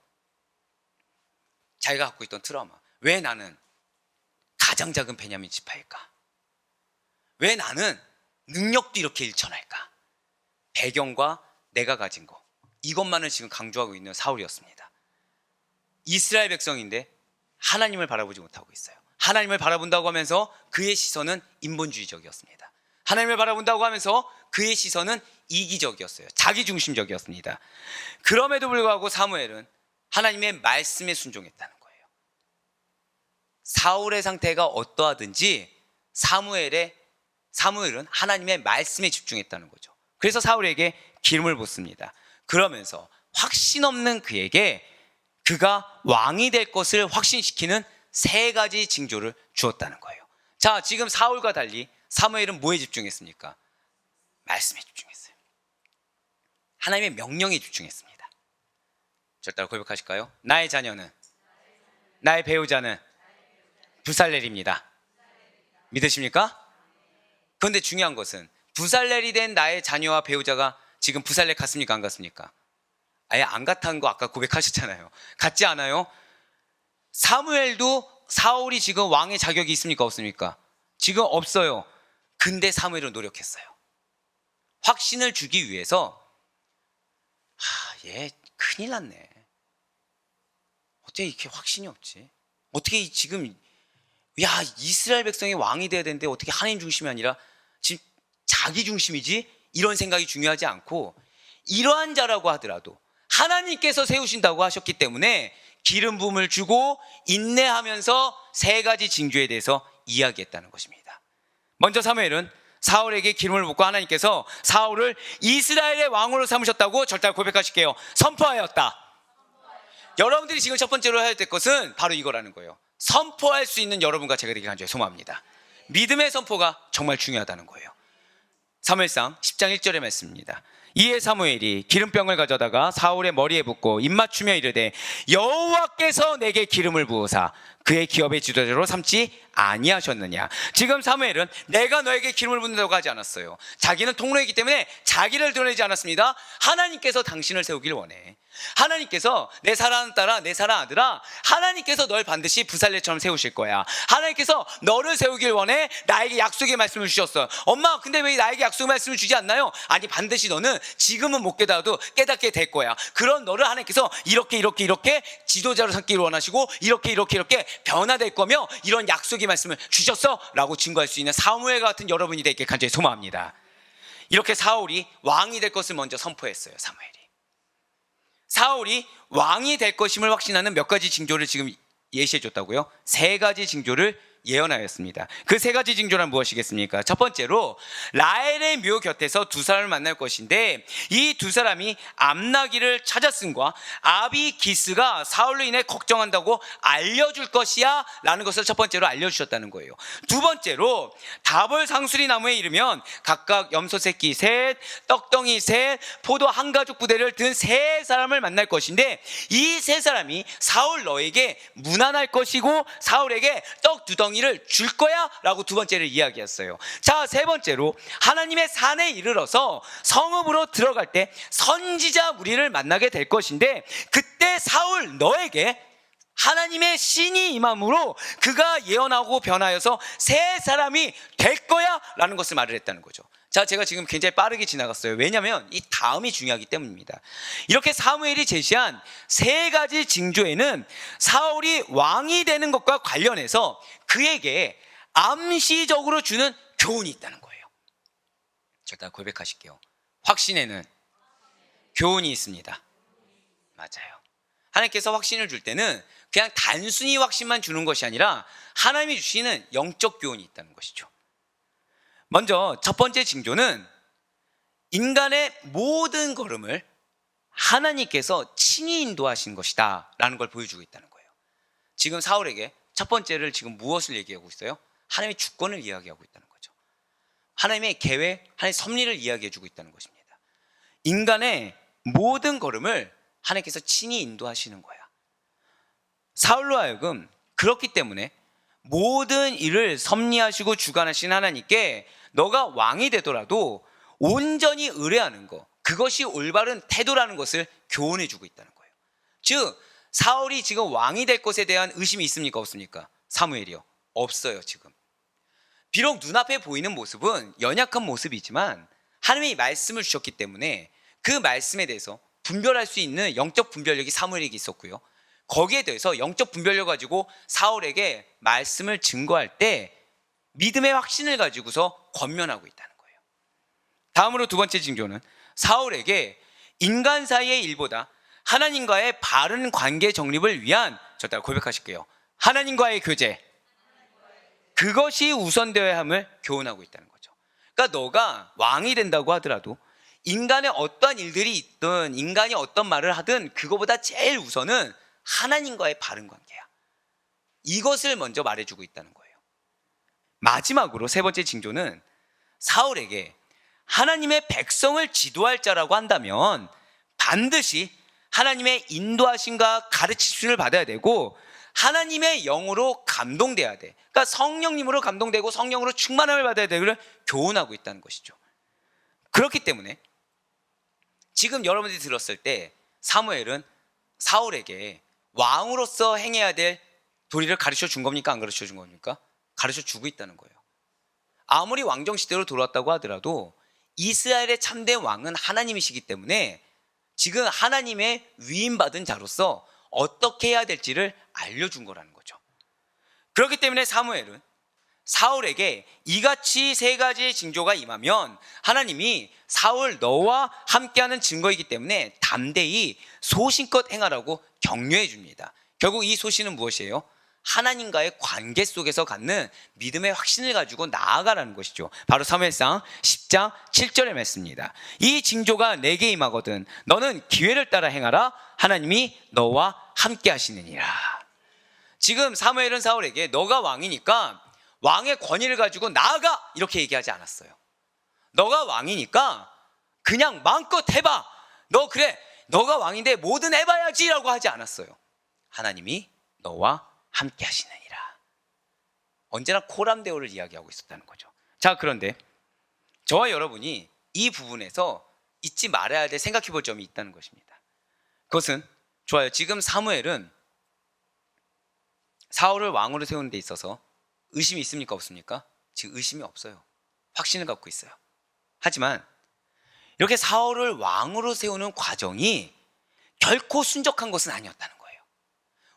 자기가 갖고 있던 트라우마. 왜 나는 가장 작은 베냐민 지파일까? 왜 나는 능력도 이렇게 일천할까? 배경과 내가 가진 거, 이것만을 지금 강조하고 있는 사울이었습니다. 이스라엘 백성인데 하나님을 바라보지 못하고 있어요. 하나님을 바라본다고 하면서 그의 시선은 인본주의적이었습니다. 하나님을 바라본다고 하면서 그의 시선은 이기적이었어요. 자기중심적이었습니다. 그럼에도 불구하고 사무엘은 하나님의 말씀에 순종했다는 거예요. 사울의 상태가 어떠하든지 사무엘은 하나님의 말씀에 집중했다는 거죠. 그래서 사울에게 기름을 붓습니다. 그러면서 확신 없는 그에게 그가 왕이 될 것을 확신시키는 3가지 징조를 주었다는 거예요. 자, 지금 사울과 달리 사무엘은 뭐에 집중했습니까? 말씀에 집중했어요. 하나님의 명령에 집중했습니다. 저를 따라 고백하실까요? 나의 자녀는, 나의 배우자는 부살렐입니다. 믿으십니까? 그런데 중요한 것은 부살렐이 된 나의 자녀와 배우자가 지금 부살렐 갔습니까? 안 갔습니까? 아예 안 갔다는 거 아까 고백하셨잖아요. 갔지 않아요? 사무엘도 사울이 지금 왕의 자격이 있습니까? 없습니까? 지금 없어요. 근데 사무엘은 노력했어요. 확신을 주기 위해서 얘 큰일 났네. 어떻게 이렇게 확신이 없지? 어떻게 지금 이스라엘 백성이 왕이 돼야 되는데 어떻게 하나님 중심이 아니라 지금 자기 중심이지? 이런 생각이 중요하지 않고, 이러한 자라고 하더라도 하나님께서 세우신다고 하셨기 때문에 기름 부음을 주고 인내하면서 3가지 징조에 대해서 이야기했다는 것입니다. 먼저 사무엘은 사울에게 기름을 붓고 하나님께서 사울을 이스라엘의 왕으로 삼으셨다고 절대 고백하실게요. 선포하였다. 여러분들이 지금 첫 번째로 해야 될 것은 바로 이거라는 거예요. 선포할 수 있는 여러분과 제가 되길 간절히 소망합니다. 믿음의 선포가 정말 중요하다는 거예요. 사무엘상 10장 1절의 말씀입니다. 이에 사무엘이 기름병을 가져다가 사울의 머리에 붓고 입맞추며 이르되 여호와께서 내게 기름을 부으사 그의 기업의 지도자로 삼지 아니하셨느냐. 지금 사무엘은 내가 너에게 기름을 붓는다고 하지 않았어요. 자기는 통로이기 때문에 자기를 드러내지 않았습니다. 하나님께서 당신을 세우길 원해. 하나님께서 내 사랑하는 딸아, 내 사랑하는 아들아, 하나님께서 널 반드시 부살레처럼 세우실 거야. 하나님께서 너를 세우길 원해. 나에게 약속의 말씀을 주셨어. 엄마, 근데 왜 나에게 약속의 말씀을 주지 않나요? 아니, 반드시 너는 지금은 못 깨달아도 깨닫게 될 거야. 그런 너를 하나님께서 이렇게 지도자로 삼기를 원하시고 이렇게 변화될 거며 이런 약속의 말씀을 주셨어 라고 증거할 수 있는 사무엘 같은 여러분이 되길 간절히 소망합니다. 이렇게 사울이 왕이 될 것을 먼저 선포했어요. 사울이 왕이 될 것임을 확신하는 몇 가지 징조를 지금 예시해 줬다고요? 3가지 징조를 예언하였습니다. 그 3가지 징조란 무엇이겠습니까? 첫 번째로 라헬의 묘 곁에서 2사람을 만날 것인데, 이 2사람이 암나기를 찾았음과 아비기스가 사울로 인해 걱정한다고 알려줄 것이야 라는 것을 첫 번째로 알려주셨다는 거예요. 두 번째로 다볼 상수리 나무에 이르면 각각 염소 새끼 셋, 떡덩이 셋, 포도 한 가죽 부대를 든 3사람을 만날 것인데, 이 3사람이 사울 너에게 문안할 것이고 사울에게 떡 2덩이를 줄 거야 라고 두 번째를 이야기했어요. 자, 세 번째로 하나님의 산에 이르러서 성읍으로 들어갈 때 선지자 무리를 만나게 될 것인데, 그때 사울 너에게 하나님의 신이 임함으로 그가 예언하고 변하여서 3사람이 될 거야 라는 것을 말을 했다는 거죠. 자, 제가 지금 굉장히 빠르게 지나갔어요. 왜냐하면 이 다음이 중요하기 때문입니다. 이렇게 사무엘이 제시한 3가지 징조에는 사울이 왕이 되는 것과 관련해서 그에게 암시적으로 주는 교훈이 있다는 거예요. 자, 일단 고백하실게요. 확신에는 교훈이 있습니다. 맞아요. 하나님께서 확신을 줄 때는 그냥 단순히 확신만 주는 것이 아니라 하나님이 주시는 영적 교훈이 있다는 것이죠. 먼저 첫 번째 징조는 인간의 모든 걸음을 하나님께서 친히 인도하신 것이다 라는 걸 보여주고 있다는 거예요. 지금 사울에게 첫 번째를 지금 무엇을 얘기하고 있어요? 하나님의 주권을 이야기하고 있다는 거죠. 하나님의 계획, 하나님의 섭리를 이야기해주고 있다는 것입니다. 인간의 모든 걸음을 하나님께서 친히 인도하시는 거야. 사울로 하여금 그렇기 때문에 모든 일을 섭리하시고 주관하신 하나님께 너가 왕이 되더라도 온전히 의뢰하는 것, 그것이 올바른 태도라는 것을 교훈해 주고 있다는 거예요. 즉 사울이 지금 왕이 될 것에 대한 의심이 있습니까 없습니까? 사무엘이요? 없어요. 지금 비록 눈앞에 보이는 모습은 연약한 모습이지만 하나님이 말씀을 주셨기 때문에 그 말씀에 대해서 분별할 수 있는 영적 분별력이 사무엘에게 있었고요. 거기에 대해서 영적 분별력 가지고 사울에게 말씀을 증거할 때 믿음의 확신을 가지고서 권면하고 있다는 거예요. 다음으로 두 번째 징조는 사울에게 인간 사이의 일보다 하나님과의 바른 관계 정립을 위한, 저 따라 고백하실게요. 하나님과의 교제, 그것이 우선되어야 함을 교훈하고 있다는 거죠. 그러니까 너가 왕이 된다고 하더라도 인간의 어떠한 일들이 있든 인간이 어떤 말을 하든 그거보다 제일 우선은 하나님과의 바른 관계야. 이것을 먼저 말해주고 있다는 거예요. 마지막으로 세 번째 징조는 사울에게 하나님의 백성을 지도할 자라고 한다면 반드시 하나님의 인도하심과 가르치심을 받아야 되고 하나님의 영으로 감동돼야 돼. 그러니까 성령님으로 감동되고 성령으로 충만함을 받아야 되기를 교훈하고 있다는 것이죠. 그렇기 때문에 지금 여러분들이 들었을 때 사무엘은 사울에게 왕으로서 행해야 될 도리를 가르쳐 준 겁니까? 안 가르쳐 준 겁니까? 가르쳐 주고 있다는 거예요. 아무리 왕정 시대로 돌아왔다고 하더라도 이스라엘의 참된 왕은 하나님이시기 때문에 지금 하나님의 위임받은 자로서 어떻게 해야 될지를 알려준 거라는 거죠. 그렇기 때문에 사무엘은 사울에게 이같이 세 가지의 징조가 임하면 하나님이 사울 너와 함께하는 증거이기 때문에 담대히 소신껏 행하라고 격려해 줍니다. 결국 이 소신은 무엇이에요? 하나님과의 관계 속에서 갖는 믿음의 확신을 가지고 나아가라는 것이죠. 바로 사무엘상 10장 7절의 말씀입니다. 이 징조가 내게 임하거든 너는 기회를 따라 행하라. 하나님이 너와 함께 하시느니라. 지금 사무엘은 사울에게 너가 왕이니까 왕의 권위를 가지고 나아가 이렇게 얘기하지 않았어요. 너가 왕이니까 그냥 마음껏 해봐. 너 그래 너가 왕인데 뭐든 해봐야지 라고 하지 않았어요. 하나님이 너와 함께 하시느니라. 언제나 코람데오를 이야기하고 있었다는 거죠. 자, 그런데 저와 여러분이 이 부분에서 잊지 말아야 될 생각해 볼 점이 있다는 것입니다. 그것은 좋아요. 지금 사무엘은 사울을 왕으로 세우는 데 있어서 의심이 있습니까 없습니까? 지금 의심이 없어요. 확신을 갖고 있어요. 하지만 이렇게 사울을 왕으로 세우는 과정이 결코 순적한 것은 아니었다는 거예요.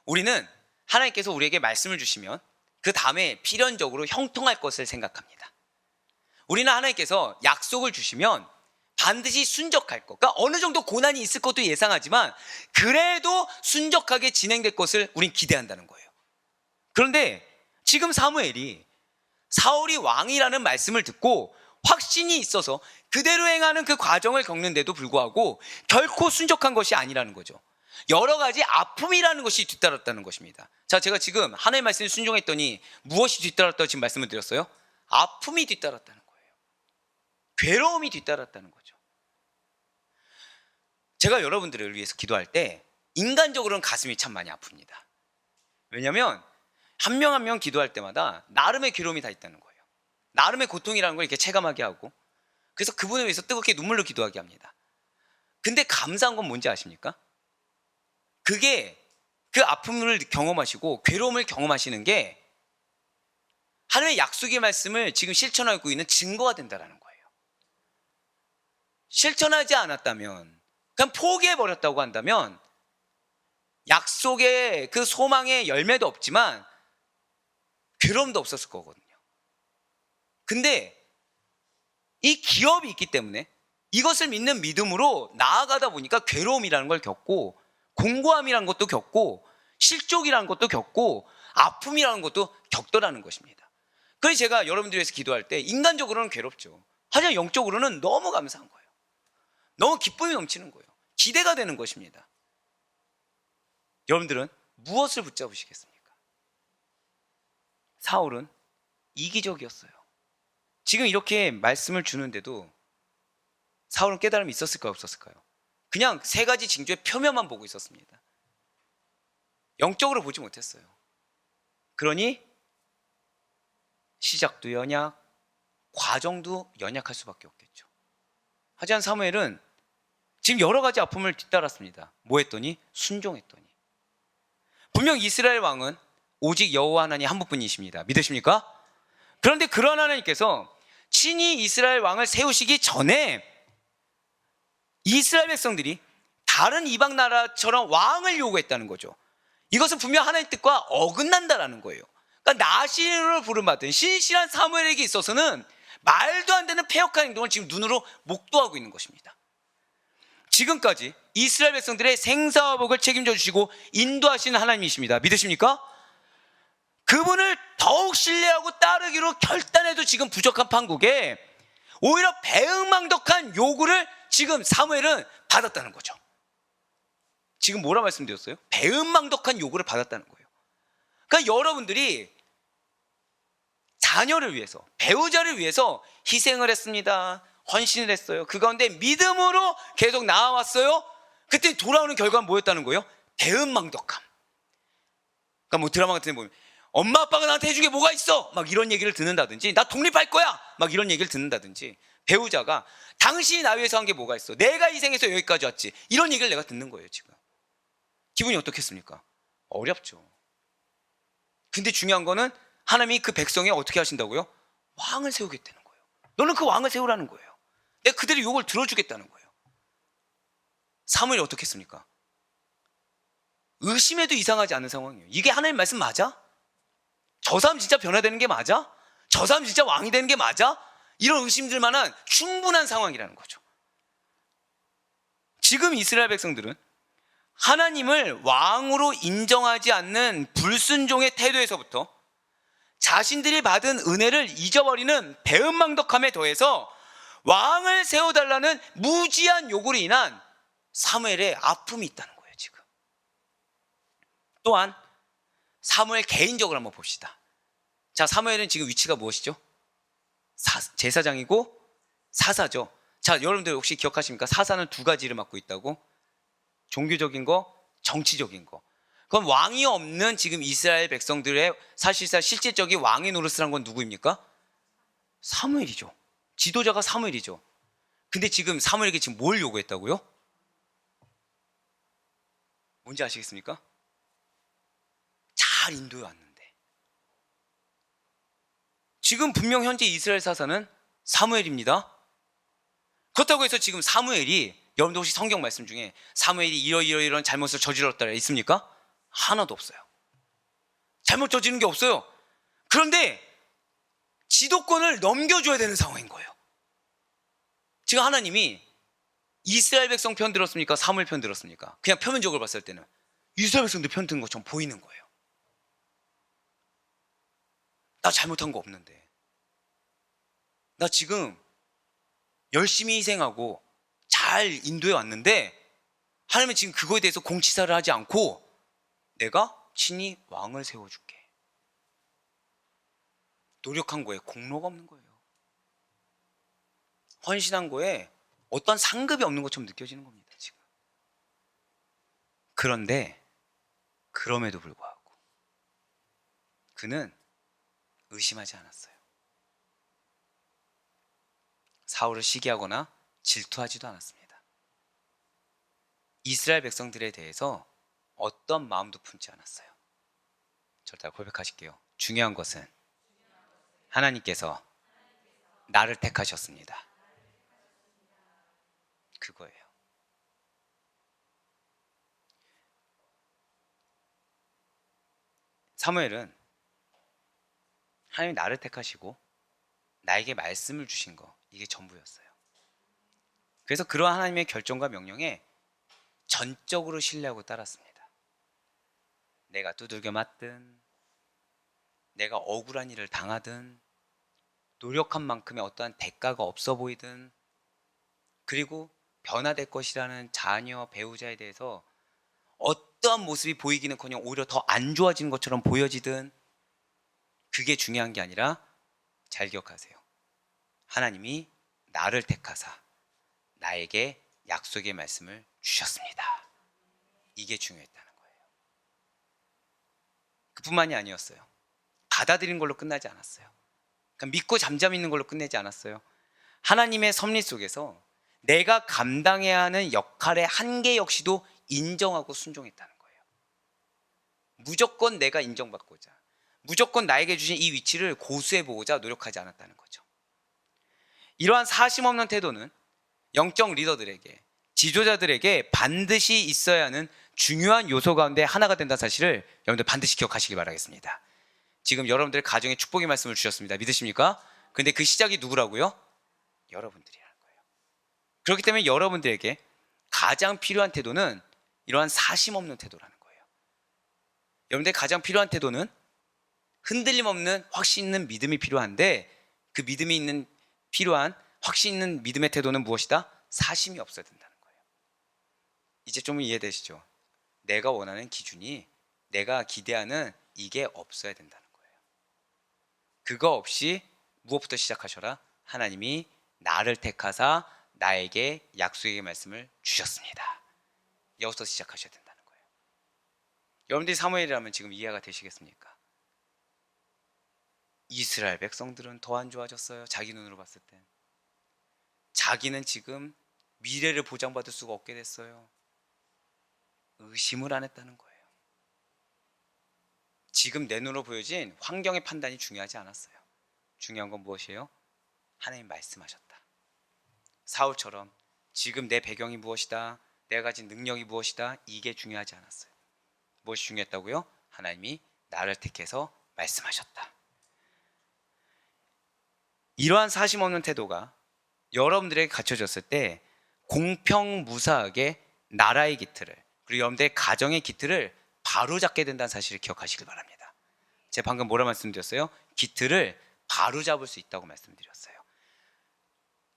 우리는 하나님께서 우리에게 말씀을 주시면 그 다음에 필연적으로 형통할 것을 생각합니다. 우리는 하나님께서 약속을 주시면 반드시 순적할 것, 그러니까 어느 정도 고난이 있을 것도 예상하지만 그래도 순적하게 진행될 것을 우린 기대한다는 거예요. 그런데 지금 사무엘이 사울이 왕이라는 말씀을 듣고 확신이 있어서 그대로 행하는 그 과정을 겪는데도 불구하고 결코 순적한 것이 아니라는 거죠. 여러 가지 아픔이라는 것이 뒤따랐다는 것입니다. 자, 제가 지금 하나님의 말씀에 순종했더니 무엇이 뒤따랐다고 지금 말씀을 드렸어요? 아픔이 뒤따랐다는 거예요. 괴로움이 뒤따랐다는 거죠. 제가 여러분들을 위해서 기도할 때 인간적으로는 가슴이 참 많이 아픕니다. 왜냐하면 한 명 한 명 기도할 때마다 나름의 괴로움이 다 있다는 거예요. 나름의 고통이라는 걸 이렇게 체감하게 하고 그래서 그분을 위해서 뜨겁게 눈물로 기도하게 합니다. 근데 감사한 건 뭔지 아십니까? 그게 그 아픔을 경험하시고 괴로움을 경험하시는 게 하나님의 약속의 말씀을 지금 실천하고 있는 증거가 된다는 거예요. 실천하지 않았다면 그냥 포기해버렸다고 한다면 약속의 그 소망의 열매도 없지만 괴로움도 없었을 거거든요. 근데 이 기업이 있기 때문에 이것을 믿는 믿음으로 나아가다 보니까 괴로움이라는 걸 겪고, 공고함이라는 것도 겪고, 실족이라는 것도 겪고, 아픔이라는 것도 겪더라는 것입니다. 그래서 제가 여러분들 위해서 기도할 때 인간적으로는 괴롭죠. 하지만 영적으로는 너무 감사한 거예요. 너무 기쁨이 넘치는 거예요. 기대가 되는 것입니다. 여러분들은 무엇을 붙잡으시겠습니까? 사울은 이기적이었어요. 지금 이렇게 말씀을 주는데도 사울은 깨달음이 있었을까요, 없었을까요? 그냥 세 가지 징조의 표면만 보고 있었습니다. 영적으로 보지 못했어요. 그러니 시작도 연약, 과정도 연약할 수밖에 없겠죠. 하지만 사무엘은 지금 여러 가지 아픔을 뒤따랐습니다. 뭐 했더니? 순종했더니. 분명 이스라엘 왕은 오직 여호와 하나님 한 분뿐이십니다. 믿으십니까? 그런데 그런 하나님께서 친히 이스라엘 왕을 세우시기 전에 이스라엘 백성들이 다른 이방 나라처럼 왕을 요구했다는 거죠. 이것은 분명 하나님의 뜻과 어긋난다라는 거예요. 그러니까 나시로 부름받은 신실한 사무엘에게 있어서는 말도 안 되는 패역한 행동을 지금 눈으로 목도하고 있는 것입니다. 지금까지 이스라엘 백성들의 생사화복을 책임져 주시고 인도하시는 하나님이십니다. 믿으십니까? 그분을 더욱 신뢰하고 따르기로 결단해도 지금 부족한 판국에 오히려 배은망덕한 요구를 지금 사무엘은 받았다는 거죠. 지금 뭐라 말씀드렸어요? 배은망덕한 요구를 받았다는 거예요. 그러니까 여러분들이 자녀를 위해서, 배우자를 위해서 희생을 했습니다. 헌신을 했어요. 그 가운데 믿음으로 계속 나아왔어요. 그때 돌아오는 결과는 뭐였다는 거예요? 배은망덕함. 그러니까 뭐 드라마 같은 데 보면 엄마 아빠가 나한테 해준 게 뭐가 있어? 막 이런 얘기를 듣는다든지, 나 독립할 거야! 막 이런 얘기를 듣는다든지, 배우자가 당신이 나 위해서 한 게 뭐가 있어? 내가 희생해서 여기까지 왔지. 이런 얘기를 내가 듣는 거예요, 지금. 기분이 어떻겠습니까? 어렵죠. 근데 중요한 거는 하나님이 그 백성에 어떻게 하신다고요? 왕을 세우겠다는 거예요. 너는 그 왕을 세우라는 거예요. 내가 그들의 욕을 들어주겠다는 거예요. 사무엘이 어떻게 했습니까? 의심해도 이상하지 않은 상황이에요. 이게 하나님 말씀 맞아? 저 사람 진짜 변화되는 게 맞아? 저 사람 진짜 왕이 되는 게 맞아? 이런 의심들만한 충분한 상황이라는 거죠. 지금 이스라엘 백성들은 하나님을 왕으로 인정하지 않는 불순종의 태도에서부터 자신들이 받은 은혜를 잊어버리는 배은망덕함에 더해서 왕을 세워달라는 무지한 요구로 인한 사무엘의 아픔이 있다는 거예요, 지금. 또한 사무엘 개인적으로 한번 봅시다. 자, 사무엘은 지금 위치가 무엇이죠? 제사장이고 사사죠. 자, 여러분들 혹시 기억하십니까? 사사는 두 가지를 맡고 있다고. 종교적인 거, 정치적인 거. 그럼 왕이 없는 지금 이스라엘 백성들의 사실상 실질적인 왕의 노릇을 한 건 누구입니까? 사무엘이죠. 지도자가 사무엘이죠. 근데 지금 사무엘에게 지금 뭘 요구했다고요? 뭔지 아시겠습니까? 잘 인도해 왔는데. 지금 분명 현재 이스라엘 사사는 사무엘입니다. 그렇다고 해서 지금 사무엘이, 여러분들 혹시 성경 말씀 중에 사무엘이 이런 잘못을 저질렀다 있습니까? 하나도 없어요. 잘못 저지른 게 없어요. 그런데 지도권을 넘겨줘야 되는 상황인 거예요. 지금 하나님이 이스라엘 백성 편 들었습니까? 사무엘 편 들었습니까? 그냥 표면적으로 봤을 때는 이스라엘 백성들 편 든 것처럼 보이는 거예요. 나 잘못한 거 없는데. 나 지금 열심히 희생하고 잘 인도해 왔는데 하나님은 지금 그거에 대해서 공치사를 하지 않고 내가 친히 왕을 세워줄게. 노력한 거에 공로가 없는 거예요. 헌신한 거에 어떤 상급이 없는 것처럼 느껴지는 겁니다, 지금. 그런데 그럼에도 불구하고 그는 의심하지 않았어요. 사울을 시기하거나 질투하지도 않았습니다. 이스라엘 백성들에 대해서 어떤 마음도 품지 않았어요. 저를 고백하실게요. 중요한 것은 하나님께서 나를 택하셨습니다. 그거예요. 사무엘은 하나님이 나를 택하시고 나에게 말씀을 주신 거, 이게 전부였어요. 그래서 그러한 하나님의 결정과 명령에 전적으로 신뢰하고 따랐습니다. 내가 두들겨 맞든, 내가 억울한 일을 당하든, 노력한 만큼의 어떠한 대가가 없어 보이든, 그리고 변화될 것이라는 자녀, 배우자에 대해서 어떠한 모습이 보이기는커녕 오히려 더 안 좋아지는 것처럼 보여지든, 그게 중요한 게 아니라 잘 기억하세요. 하나님이 나를 택하사 나에게 약속의 말씀을 주셨습니다. 이게 중요했다는 거예요. 그뿐만이 아니었어요. 받아들인 걸로 끝나지 않았어요. 그러니까 믿고 잠잠 있는 걸로 끝내지 않았어요. 하나님의 섭리 속에서 내가 감당해야 하는 역할의 한계 역시도 인정하고 순종했다는 거예요. 무조건 내가 인정받고자, 무조건 나에게 주신 이 위치를 고수해보고자 노력하지 않았다는 거죠. 이러한 사심 없는 태도는 영적 리더들에게, 지도자들에게 반드시 있어야 하는 중요한 요소 가운데 하나가 된다는 사실을 여러분들 반드시 기억하시길 바라겠습니다. 지금 여러분들 가정에 축복의 말씀을 주셨습니다. 믿으십니까? 근데 그 시작이 누구라고요? 여러분들이라는 거예요. 그렇기 때문에 여러분들에게 가장 필요한 태도는 이러한 사심 없는 태도라는 거예요. 여러분들 가장 필요한 태도는 흔들림 없는 확신 있는 믿음이 필요한데, 그 믿음이 있는 필요한 확신 있는 믿음의 태도는 무엇이다? 사심이 없어야 된다는 거예요. 이제 좀 이해되시죠? 내가 원하는 기준이, 내가 기대하는 이게 없어야 된다는 거예요. 그거 없이 무엇부터 시작하셔라? 하나님이 나를 택하사 나에게 약속의 말씀을 주셨습니다. 여기서 시작하셔야 된다는 거예요. 여러분들이 사무엘이라면 지금 이해가 되시겠습니까? 이스라엘 백성들은 더 안 좋아졌어요. 자기 눈으로 봤을 때. 자기는 지금 미래를 보장받을 수가 없게 됐어요. 의심을 안 했다는 거예요. 지금 내 눈으로 보여진 환경의 판단이 중요하지 않았어요. 중요한 건 무엇이에요? 하나님 말씀하셨다. 사울처럼 지금 내 배경이 무엇이다, 내가 가진 능력이 무엇이다, 이게 중요하지 않았어요. 무엇이 중요했다고요? 하나님이 나를 택해서 말씀하셨다. 이러한 사심 없는 태도가 여러분들에게 갖춰졌을 때 공평무사하게 나라의 기틀을, 그리고 여러분들의 가정의 기틀을 바로잡게 된다는 사실을 기억하시길 바랍니다. 제가 방금 뭐라 말씀드렸어요? 기틀을 바로잡을 수 있다고 말씀드렸어요.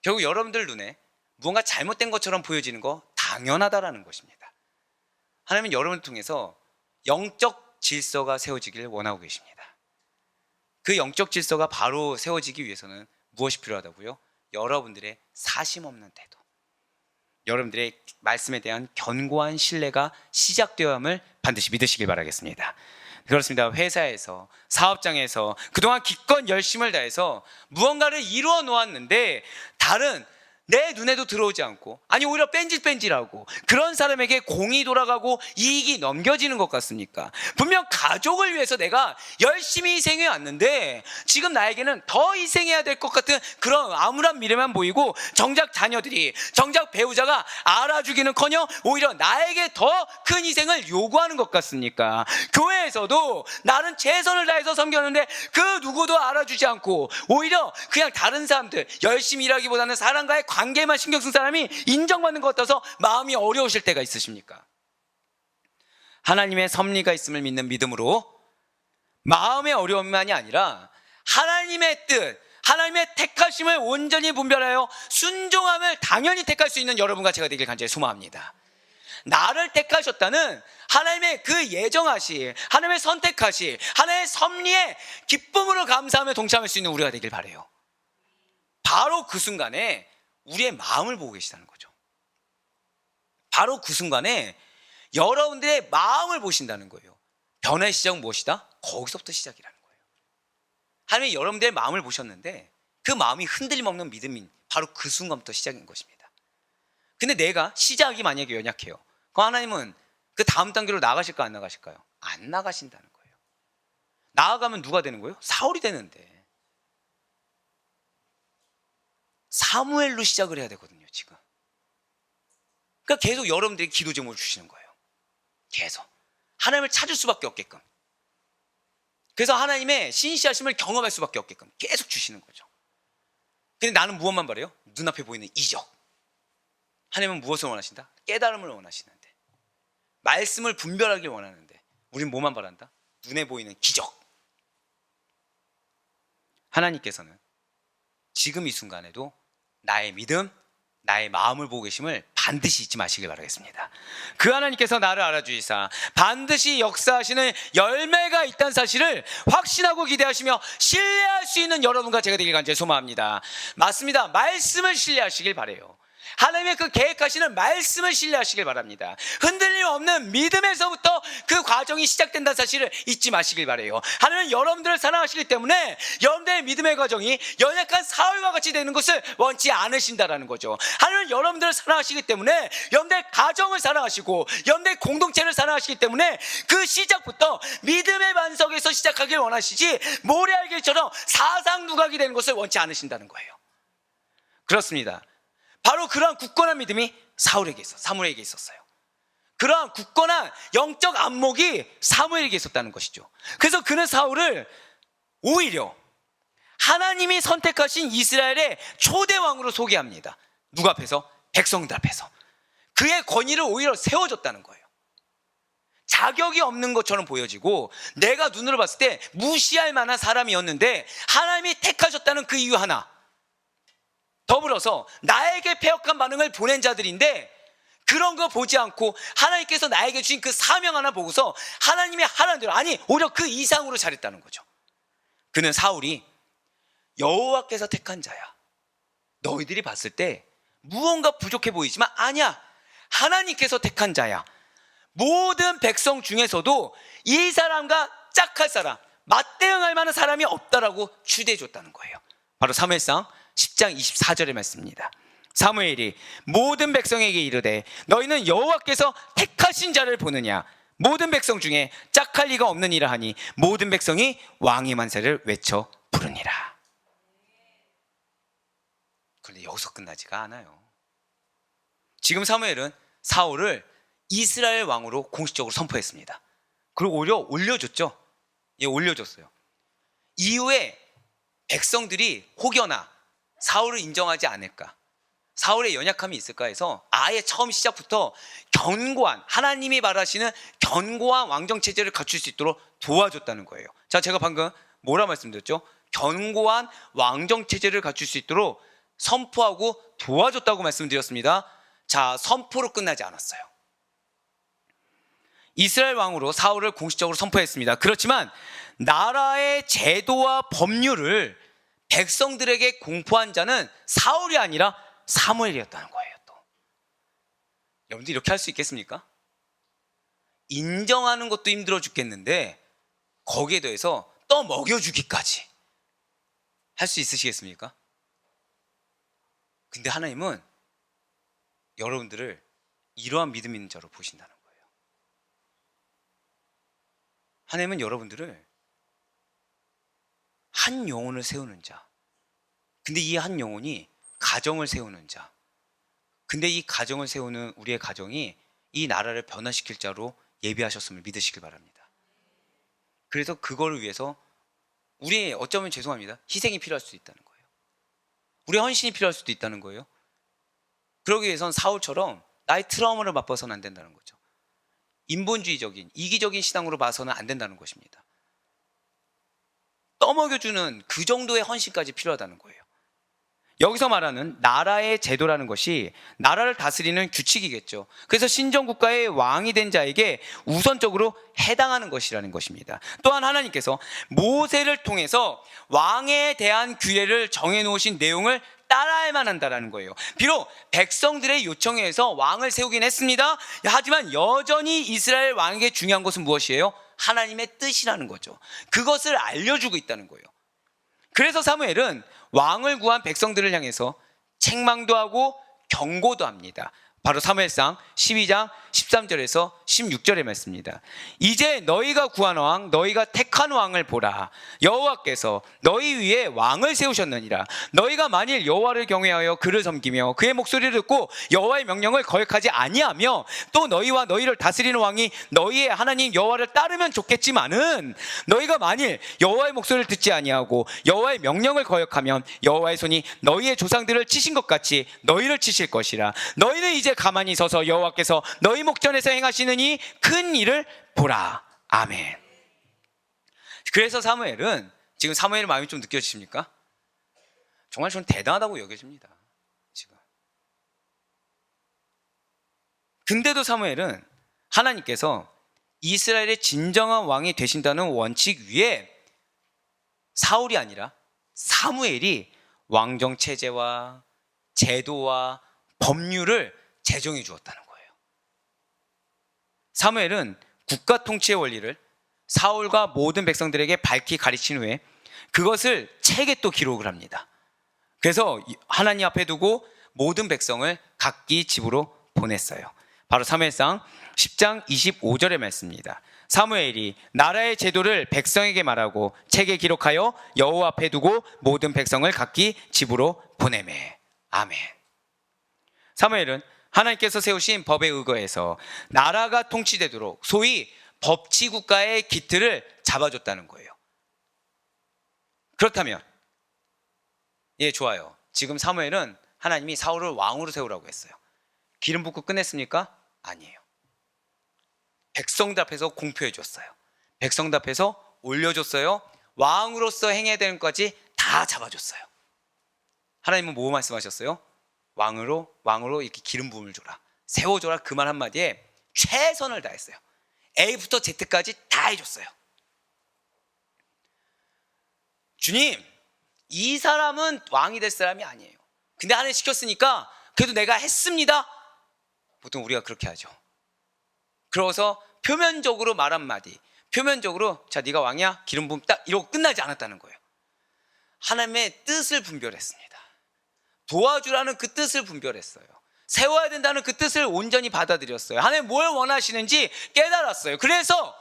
결국 여러분들 눈에 무언가 잘못된 것처럼 보여지는 거 당연하다라는 것입니다. 하나님은 여러분을 통해서 영적 질서가 세워지기를 원하고 계십니다. 그 영적 질서가 바로 세워지기 위해서는 무엇이 필요하다고요? 여러분들의 사심 없는 태도, 여러분들의 말씀에 대한 견고한 신뢰가 시작되어야 함을 반드시 믿으시길 바라겠습니다. 그렇습니다. 회사에서, 사업장에서 그동안 기껏 열심을 다해서 무언가를 이루어 놓았는데 다른 내 눈에도 들어오지 않고, 아니 오히려 뺀질뺀질하고 그런 사람에게 공이 돌아가고 이익이 넘겨지는 것 같습니까? 분명 가족을 위해서 내가 열심히 희생해 왔는데 지금 나에게는 더 희생해야 될 것 같은 그런 암울한 미래만 보이고, 정작 자녀들이, 정작 배우자가 알아주기는커녕 오히려 나에게 더 큰 희생을 요구하는 것 같습니까? 교회에서도 나는 최선을 다해서 섬겼는데 그 누구도 알아주지 않고 오히려 그냥 다른 사람들, 열심히 일하기보다는 사람과의 관계만 신경 쓴 사람이 인정받는 것 같아서 마음이 어려우실 때가 있으십니까? 하나님의 섭리가 있음을 믿는 믿음으로 마음의 어려움만이 아니라 하나님의 뜻, 하나님의 택하심을 온전히 분별하여 순종함을 당연히 택할 수 있는 여러분과 제가 되길 간절히 소망합니다. 나를 택하셨다는 하나님의 그 예정하시, 하나님의 선택하시, 하나님의 섭리에 기쁨으로 감사하며 동참할 수 있는 우리가 되길 바라요. 바로 그 순간에 우리의 마음을 보고 계시다는 거죠. 바로 그 순간에 여러분들의 마음을 보신다는 거예요. 변화의 시작은 무엇이다? 거기서부터 시작이라는 거예요. 하나님이 여러분들의 마음을 보셨는데 그 마음이 흔들림 없는 믿음인 바로 그 순간부터 시작인 것입니다. 근데 내가 시작이 만약에 연약해요. 그럼 하나님은 그 다음 단계로 나가실까 안 나가실까요? 안 나가신다는 거예요. 나아가면 누가 되는 거예요? 사울이 되는데 사무엘로 시작을 해야 되거든요, 지금. 그러니까 계속 여러분들이 기도 제목을 주시는 거예요. 계속. 하나님을 찾을 수밖에 없게끔. 그래서 하나님의 신실하심을 경험할 수밖에 없게끔 계속 주시는 거죠. 근데 나는 무엇만 바라요? 눈앞에 보이는 이적. 하나님은 무엇을 원하신다? 깨달음을 원하시는데, 말씀을 분별하길 원하는데, 우린 뭐만 바란다? 눈에 보이는 기적. 하나님께서는 지금 이 순간에도 나의 믿음, 나의 마음을 보고 계심을 반드시 잊지 마시길 바라겠습니다. 그 하나님께서 나를 알아주시사 반드시 역사하시는 열매가 있다는 사실을 확신하고 기대하시며 신뢰할 수 있는 여러분과 제가 되길 간절히 소망합니다. 맞습니다. 말씀을 신뢰하시길 바라요. 하나님의 그 계획하시는 말씀을 신뢰하시길 바랍니다. 흔들림 없는 믿음에서부터 그 과정이 시작된다는 사실을 잊지 마시길 바라요. 하나님은 여러분들을 사랑하시기 때문에 여러분들의 믿음의 과정이 연약한 사울과 같이 되는 것을 원치 않으신다라는 거죠. 하나님은 여러분들을 사랑하시기 때문에 여러분들의 가정을 사랑하시고 여러분들의 공동체를 사랑하시기 때문에 그 시작부터 믿음의 반석에서 시작하길 원하시지 모래알길처럼 사상누각이 되는 것을 원치 않으신다는 거예요. 그렇습니다. 바로 그러한 굳건한 믿음이 사무엘에게 있었어요. 그러한 굳건한 영적 안목이 사무엘에게 있었다는 것이죠. 그래서 그는 사울을 오히려 하나님이 선택하신 이스라엘의 초대 왕으로 소개합니다. 누구 앞에서? 백성들 앞에서. 그의 권위를 오히려 세워줬다는 거예요. 자격이 없는 것처럼 보여지고 내가 눈으로 봤을 때 무시할 만한 사람이었는데 하나님이 택하셨다는 그 이유 하나, 더불어서 나에게 패역한 반응을 보낸 자들인데 그런 거 보지 않고 하나님께서 나에게 주신 그 사명 하나 보고서 하나님이 하라는 대로, 아니 오히려 그 이상으로 잘했다는 거죠. 그는 사울이 여호와께서 택한 자야, 너희들이 봤을 때 무언가 부족해 보이지만 아니야, 하나님께서 택한 자야, 모든 백성 중에서도 이 사람과 짝할 사람, 맞대응할 만한 사람이 없다라고 추대해 줬다는 거예요. 바로 사무엘상 10장 24절의 말씀입니다. 사무엘이 모든 백성에게 이르되 너희는 여호와께서 택하신 자를 보느냐, 모든 백성 중에 짝할 리가 없느니라 하니 모든 백성이 왕의 만세를 외쳐 부르니라. 그런데 여기서 끝나지가 않아요. 지금 사무엘은 사울을 이스라엘 왕으로 공식적으로 선포했습니다. 그리고 오히려 올려줬죠. 올려줬어요. 이후에 백성들이 혹여나 사울을 인정하지 않을까, 사울의 연약함이 있을까 해서 아예 처음 시작부터 견고한, 하나님이 말하시는 견고한 왕정체제를 갖출 수 있도록 도와줬다는 거예요. 자, 제가 방금 뭐라 말씀드렸죠? 견고한 왕정체제를 갖출 수 있도록 선포하고 도와줬다고 말씀드렸습니다. 자, 선포로 끝나지 않았어요. 이스라엘 왕으로 사울을 공식적으로 선포했습니다. 그렇지만 나라의 제도와 법률을 백성들에게 공포한 자는 사울이 아니라 사무엘이었다는 거예요. 또 여러분들 이렇게 할 수 있겠습니까? 인정하는 것도 힘들어 죽겠는데 거기에 더해서 떠먹여주기까지 할 수 있으시겠습니까? 근데 하나님은 여러분들을 이러한 믿음 있는 자로 보신다는 거예요. 하나님은 여러분들을 한 영혼을 세우는 자, 근데 이 한 영혼이 가정을 세우는 자, 근데 이 가정을 세우는 우리의 가정이 이 나라를 변화시킬 자로 예비하셨음을 믿으시길 바랍니다. 그래서 그걸 위해서 우리 어쩌면 죄송합니다, 희생이 필요할 수도 있다는 거예요. 우리의 헌신이 필요할 수도 있다는 거예요. 그러기 위해선 사울처럼 나의 트라우마를 맛봐서는 안 된다는 거죠. 인본주의적인 이기적인 신앙으로 봐서는 안 된다는 것입니다. 떠먹여주는 그 정도의 헌신까지 필요하다는 거예요. 여기서 말하는 나라의 제도라는 것이 나라를 다스리는 규칙이겠죠. 그래서 신정국가의 왕이 된 자에게 우선적으로 해당하는 것이라는 것입니다. 또한 하나님께서 모세를 통해서 왕에 대한 규례를 정해놓으신 내용을 따라야만 한다는 거예요. 비록 백성들의 요청에 의해서 왕을 세우긴 했습니다. 하지만 여전히 이스라엘 왕에게 중요한 것은 무엇이에요? 하나님의 뜻이라는 거죠. 그것을 알려주고 있다는 거예요. 그래서 사무엘은 왕을 구한 백성들을 향해서 책망도 하고 경고도 합니다. 바로 사무엘상 12장 13절에서 16절의 말씀입니다. 이제 너희가 구한 왕, 너희가 택한 왕을 보라. 여호와께서 너희 위에 왕을 세우셨느니라. 너희가 만일 여호와를 경외하여 그를 섬기며 그의 목소리를 듣고 여호와의 명령을 거역하지 아니하며 또 너희와 너희를 다스리는 왕이 너희의 하나님 여호와를 따르면 좋겠지만은 너희가 만일 여호와의 목소리를 듣지 아니하고 여호와의 명령을 거역하면 여호와의 손이 너희의 조상들을 치신 것 같이 너희를 치실 것이라. 너희는 이제 가만히 서서 여호와께서 너희 목전에서 행하시는 이 큰 일을 보라. 아멘. 그래서 사무엘은, 지금 사무엘의 마음이 좀 느껴지십니까? 정말 저는 대단하다고 여겨집니다. 지금. 근데도 사무엘은 하나님께서 이스라엘의 진정한 왕이 되신다는 원칙 위에 사울이 아니라 사무엘이 왕정 체제와 제도와 법률을 제정해 주었다는 거예요. 사무엘은 국가 통치의 원리를 사울과 모든 백성들에게 밝히 가르친 후에 그것을 책에 또 기록을 합니다. 그래서 하나님 앞에 두고 모든 백성을 각기 집으로 보냈어요. 바로 사무엘상 10장 25절의 말씀입니다. 사무엘이 나라의 제도를 백성에게 말하고 책에 기록하여 여호와 앞에 두고 모든 백성을 각기 집으로 보내매. 아멘. 사무엘은 하나님께서 세우신 법에 의거해서 나라가 통치되도록 소위 법치국가의 기틀을 잡아줬다는 거예요. 그렇다면 좋아요. 지금 사무엘은 하나님이 사울을 왕으로 세우라고 했어요. 기름 붓고 끝냈습니까? 아니에요. 백성들 앞에서 공표해 줬어요. 백성들 앞에서 올려줬어요. 왕으로서 행해야 되는 것까지 다 잡아줬어요. 하나님은 뭐 말씀하셨어요? 왕으로 이렇게 기름 부음을 줘라, 세워줘라. 그 말 한마디에 최선을 다했어요. A부터 Z까지 다 해줬어요. 주님, 이 사람은 왕이 될 사람이 아니에요. 근데 하나님 시켰으니까 그래도 내가 했습니다. 보통 우리가 그렇게 하죠. 그러고서 표면적으로 말 한마디, 표면적으로 자 네가 왕이야, 기름 부음 딱 이러고 끝나지 않았다는 거예요. 하나님의 뜻을 분별했습니다. 도와주라는 그 뜻을 분별했어요. 세워야 된다는 그 뜻을 온전히 받아들였어요. 하나님 뭘 원하시는지 깨달았어요. 그래서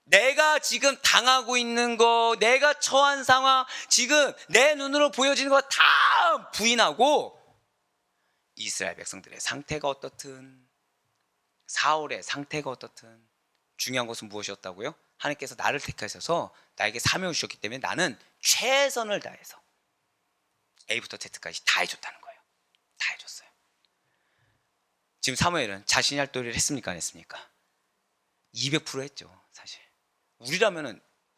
내가 지금 당하고 있는 거, 내가 처한 상황, 지금 내 눈으로 보여지는 거 다 부인하고 이스라엘 백성들의 상태가 어떻든 사울의 상태가 어떻든 중요한 것은 무엇이었다고요? 하나님께서 나를 택하셔서 나에게 사명을 주셨기 때문에 나는 최선을 다해서 A부터 Z까지 다 해줬다는 거예요. 다 해줬어요. 지금 사무엘은 자신이 할 도리를 했습니까? 안 했습니까? 200% 했죠. 사실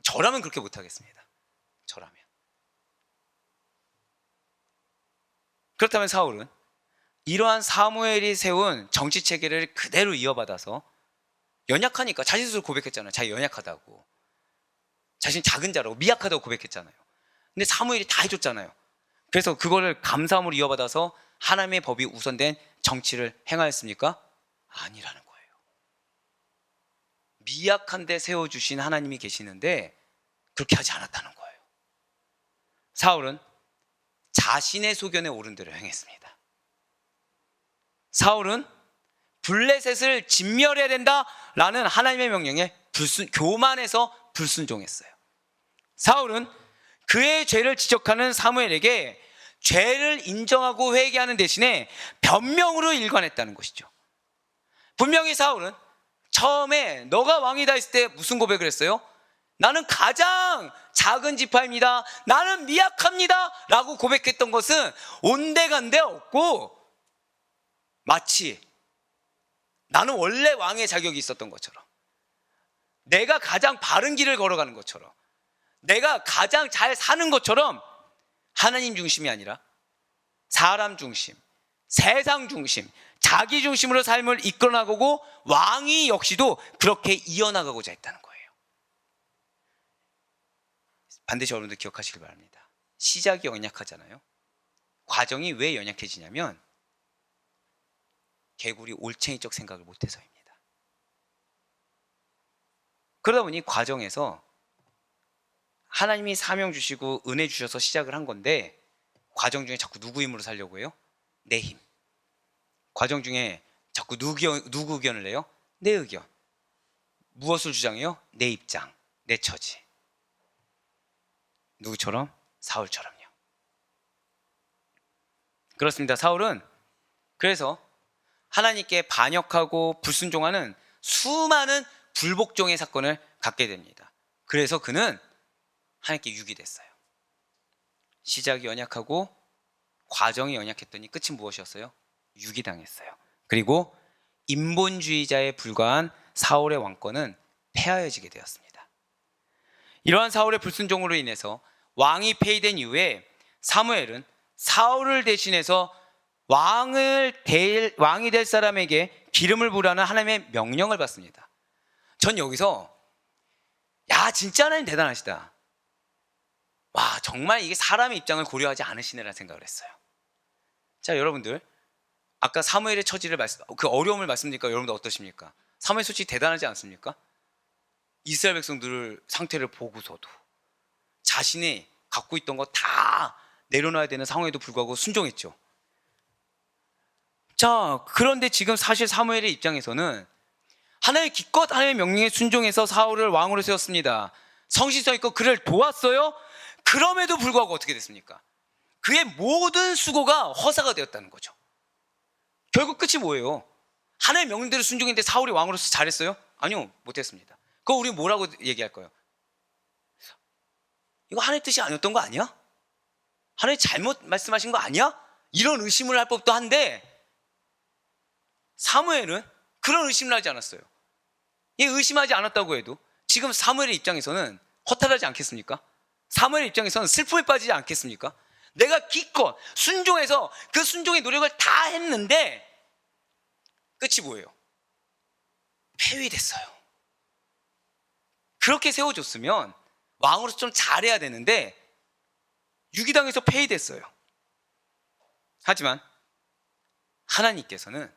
저라면 그렇게 못하겠습니다. 저라면. 그렇다면 사울은 이러한 사무엘이 세운 정치 체계를 그대로 이어받아서 연약하니까 자신 스스로 고백했잖아요. 자기 연약하다고, 자신 작은 자라고, 미약하다고 고백했잖아요. 근데 사무엘이 다 해줬잖아요. 그래서 그거를 감사함으로 이어받아서 하나님의 법이 우선된 정치를 행하였습니까? 아니라는 거예요. 미약한데 세워주신 하나님이 계시는데 그렇게 하지 않았다는 거예요. 사울은 자신의 소견에 옳은 대로 행했습니다. 사울은 블레셋을 진멸해야 된다라는 하나님의 명령에 교만해서 불순종했어요. 사울은 그의 죄를 지적하는 사무엘에게 죄를 인정하고 회개하는 대신에 변명으로 일관했다는 것이죠. 분명히 사울은 처음에 너가 왕이다 했을 때 무슨 고백을 했어요? 나는 가장 작은 지파입니다, 나는 미약합니다 라고 고백했던 것은 온데간데 없고 마치 나는 원래 왕의 자격이 있었던 것처럼, 내가 가장 바른 길을 걸어가는 것처럼, 내가 가장 잘 사는 것처럼 하나님 중심이 아니라 사람 중심, 세상 중심, 자기 중심으로 삶을 이끌어나가고 왕이 역시도 그렇게 이어나가고자 했다는 거예요. 반드시 여러분들 기억하시길 바랍니다. 시작이 연약하잖아요. 과정이 왜 연약해지냐면 개구리 올챙이적 생각을 못해서입니다. 그러다 보니 과정에서 하나님이 사명 주시고 은혜 주셔서 시작을 한 건데 과정 중에 자꾸 누구 힘으로 살려고 해요? 내 힘. 과정 중에 자꾸 누구 의견을 내요? 내 의견. 무엇을 주장해요? 내 입장, 내 처지. 누구처럼? 사울처럼요. 그렇습니다. 사울은 그래서 하나님께 반역하고 불순종하는 수많은 불복종의 사건을 갖게 됩니다. 그래서 그는 하나님께 유기됐어요. 시작이 연약하고 과정이 연약했더니 끝이 무엇이었어요? 유기당했어요. 그리고 인본주의자에 불과한 사울의 왕권은 폐하여지게 되었습니다. 이러한 사울의 불순종으로 인해서 왕이 폐위된 이후에 사무엘은 사울을 대신해서 왕이 될 사람에게 기름을 부으라는 하나님의 명령을 받습니다. 전 여기서 야, 진짜 하나님 대단하시다. 와, 정말 이게 사람의 입장을 고려하지 않으시네라는 생각을 했어요. 자, 여러분들, 아까 사무엘의 처지를 그 어려움을 말씀드리니까 여러분들 어떠십니까? 사무엘 솔직히 대단하지 않습니까? 이스라엘 백성들 상태를 보고서도 자신이 갖고 있던 거 다 내려놔야 되는 상황에도 불구하고 순종했죠. 자, 그런데 지금 사실 사무엘의 입장에서는 하나님의 기껏 하나님의 명령에 순종해서 사울을 왕으로 세웠습니다. 성실성 있고 그를 도왔어요. 그럼에도 불구하고 어떻게 됐습니까? 그의 모든 수고가 허사가 되었다는 거죠. 결국 끝이 뭐예요? 하나님의 명령대로 순종했는데 사울이 왕으로서 잘했어요? 아니요, 못했습니다. 그거 우리 뭐라고 얘기할 거예요? 이거 하나님의 뜻이 아니었던 거 아니야? 하나님 잘못 말씀하신 거 아니야? 이런 의심을 할 법도 한데 사무엘은 그런 의심을 하지 않았어요. 이 의심하지 않았다고 해도 지금 사무엘의 입장에서는 허탈하지 않겠습니까? 사무엘의 입장에서는 슬픔에 빠지지 않겠습니까? 내가 기껏 순종해서 그 순종의 노력을 다 했는데 끝이 뭐예요? 폐위됐어요. 그렇게 세워줬으면 왕으로서 좀 잘해야 되는데 유기당해서 폐위됐어요. 하지만 하나님께서는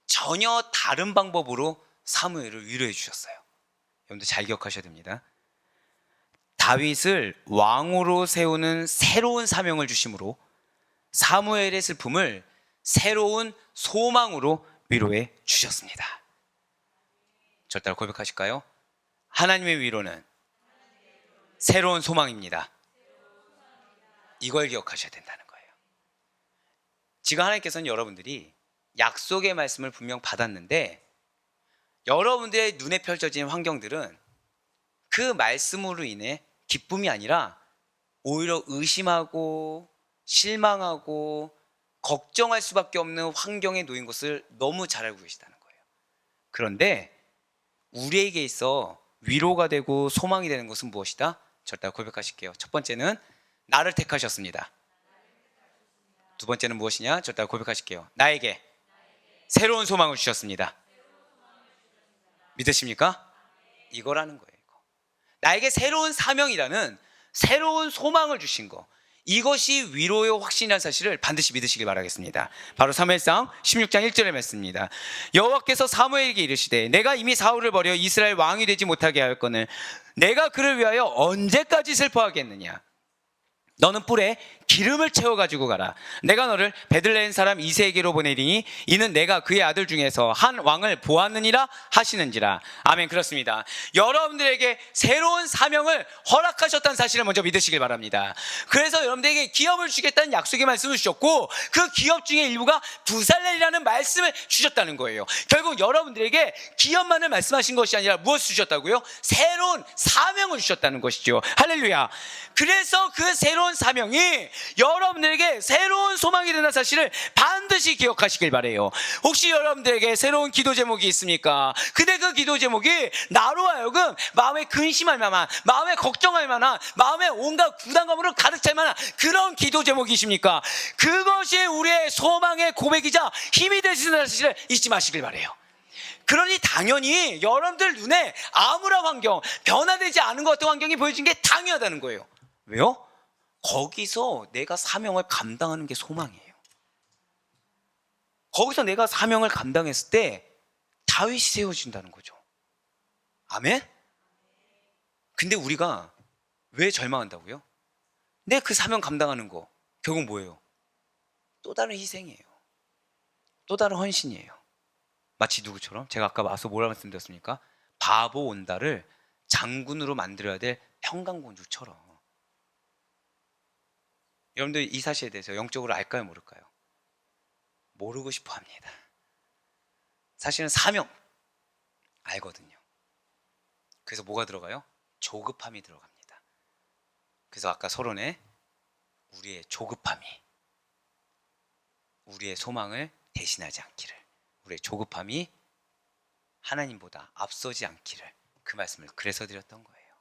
전혀 다른 방법으로 사무엘을 위로해 주셨어요. 여러분들 잘 기억하셔야 됩니다. 다윗을 왕으로 세우는 새로운 사명을 주심으로 사무엘의 슬픔을 새로운 소망으로 위로해 주셨습니다. 저 따라 고백하실까요? 하나님의 위로는 새로운 소망입니다. 이걸 기억하셔야 된다는 거예요. 지금 하나님께서는 여러분들이 약속의 말씀을 분명 받았는데 여러분들의 눈에 펼쳐진 환경들은 그 말씀으로 인해 기쁨이 아니라 오히려 의심하고 실망하고 걱정할 수밖에 없는 환경에 놓인 것을 너무 잘 알고 계시다는 거예요. 그런데 우리에게 있어 위로가 되고 소망이 되는 것은 무엇이다? 절대 고백하실게요. 첫 번째는 나를 택하셨습니다. 두 번째는 무엇이냐? 절대 고백하실게요. 나에게 새로운 소망을 주셨습니다. 믿으십니까? 이거라는 거예요. 나에게 새로운 사명이라는 새로운 소망을 주신 거, 이것이 위로의 확신이라는 사실을 반드시 믿으시길 바라겠습니다. 바로 사무엘상 16장 1절의 말씀입니다. 여호와께서 사무엘에게 이르시되 내가 이미 사울을 버려 이스라엘 왕이 되지 못하게 하였거늘 내가 그를 위하여 언제까지 슬퍼하겠느냐? 너는 뿔에 기름을 채워가지고 가라. 내가 너를 베들레헴 사람 이새에게로 보내리니 이는 내가 그의 아들 중에서 한 왕을 보았느니라 하시는지라. 아멘. 그렇습니다. 여러분들에게 새로운 사명을 허락하셨다는 사실을 먼저 믿으시길 바랍니다. 그래서 여러분들에게 기업을 주겠다는 약속의 말씀을 주셨고 그 기업 중에 일부가 부살렐이라는 말씀을 주셨다는 거예요. 결국 여러분들에게 기업만을 말씀하신 것이 아니라 무엇을 주셨다고요? 새로운 사명을 주셨다는 것이죠. 할렐루야. 그래서 그 새로운 사명이 여러분들에게 새로운 소망이 된다는 사실을 반드시 기억하시길 바래요. 혹시 여러분들에게 새로운 기도 제목이 있습니까? 근데 그 기도 제목이 나로 하여금 마음에 근심할 만한, 마음에 걱정할 만한, 마음에 온갖 부담감으로 가득 찰 만한 그런 기도 제목이십니까? 그것이 우리의 소망의 고백이자 힘이 되시는 사실을 잊지 마시길 바래요. 그러니 당연히 여러분들 눈에 아무런 환경, 변화되지 않은 것 같은 환경이 보여진 게 당연하다는 거예요. 왜요? 거기서 내가 사명을 감당하는 게 소망이에요. 거기서 내가 사명을 감당했을 때 다윗이 세워진다는 거죠. 아멘? 근데 우리가 왜 절망한다고요? 내 그 사명 감당하는 거 결국 뭐예요? 또 다른 희생이에요. 또 다른 헌신이에요. 마치 누구처럼? 제가 아까 와서 뭐라 말씀드렸습니까? 바보 온다를 장군으로 만들어야 될 평강공주처럼. 여러분들 이 사실에 대해서 영적으로 알까요, 모를까요? 모르고 싶어 합니다. 사실은 사명 알거든요. 그래서 뭐가 들어가요? 조급함이 들어갑니다. 그래서 아까 서론에 우리의 조급함이 우리의 소망을 대신하지 않기를, 우리의 조급함이 하나님보다 앞서지 않기를, 그 말씀을 그래서 드렸던 거예요.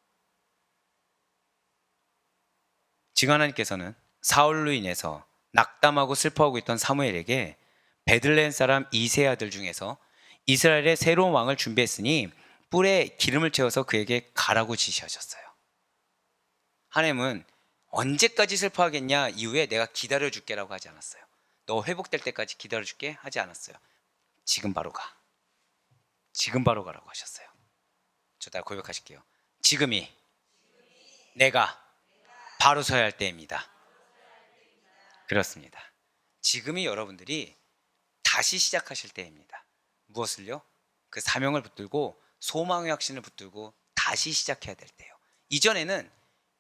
지금 하나님께서는 사울로 인해서 낙담하고 슬퍼하고 있던 사무엘에게 베들레헴 사람 이세 아들 중에서 이스라엘의 새로운 왕을 준비했으니 뿔에 기름을 채워서 그에게 가라고 지시하셨어요. 하나님은 언제까지 슬퍼하겠냐 이후에 내가 기다려줄게라고 하지 않았어요. 너 회복될 때까지 기다려줄게 하지 않았어요. 지금 바로 가. 지금 바로 가라고 하셨어요. 저 따라 고백하실게요. 지금이 내가 바로 서야 할 때입니다. 그렇습니다. 지금이 여러분들이 다시 시작하실 때입니다. 무엇을요? 그 사명을 붙들고 소망의 확신을 붙들고 다시 시작해야 될 때요. 이전에는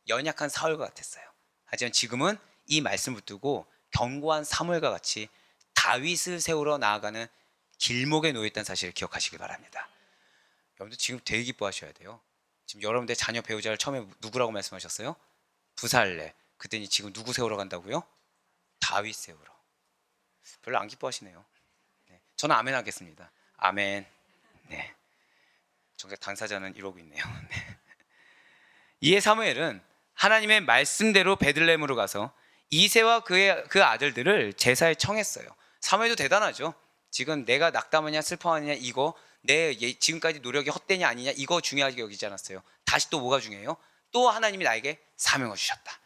연약한 사울과 같았어요. 하지만 지금은 이 말씀 붙들고 견고한 사무엘과 같이 다윗을 세우러 나아가는 길목에 놓여있다는 사실을 기억하시기 바랍니다. 여러분들 지금 되게 기뻐하셔야 돼요. 지금 여러분들 자녀 배우자를 처음에 누구라고 말씀하셨어요? 부살레. 그랬더니 지금 누구 세우러 간다고요? 다윗 세우러. 별로 안 기뻐하시네요. 네. 저는 아멘 하겠습니다. 아멘. 네. 정작 당사자는 이러고 있네요. 네. 이에 사무엘은 하나님의 말씀대로 베들레헴으로 가서 이새와 그 아들들을 제사에 청했어요. 사무엘도 대단하죠. 지금 내가 낙담하냐 슬퍼하냐 이거 내 지금까지 노력이 헛되냐 아니냐 이거 중요하게 여기지 않았어요. 다시 또 뭐가 중요해요? 또 하나님이 나에게 사명을 주셨다.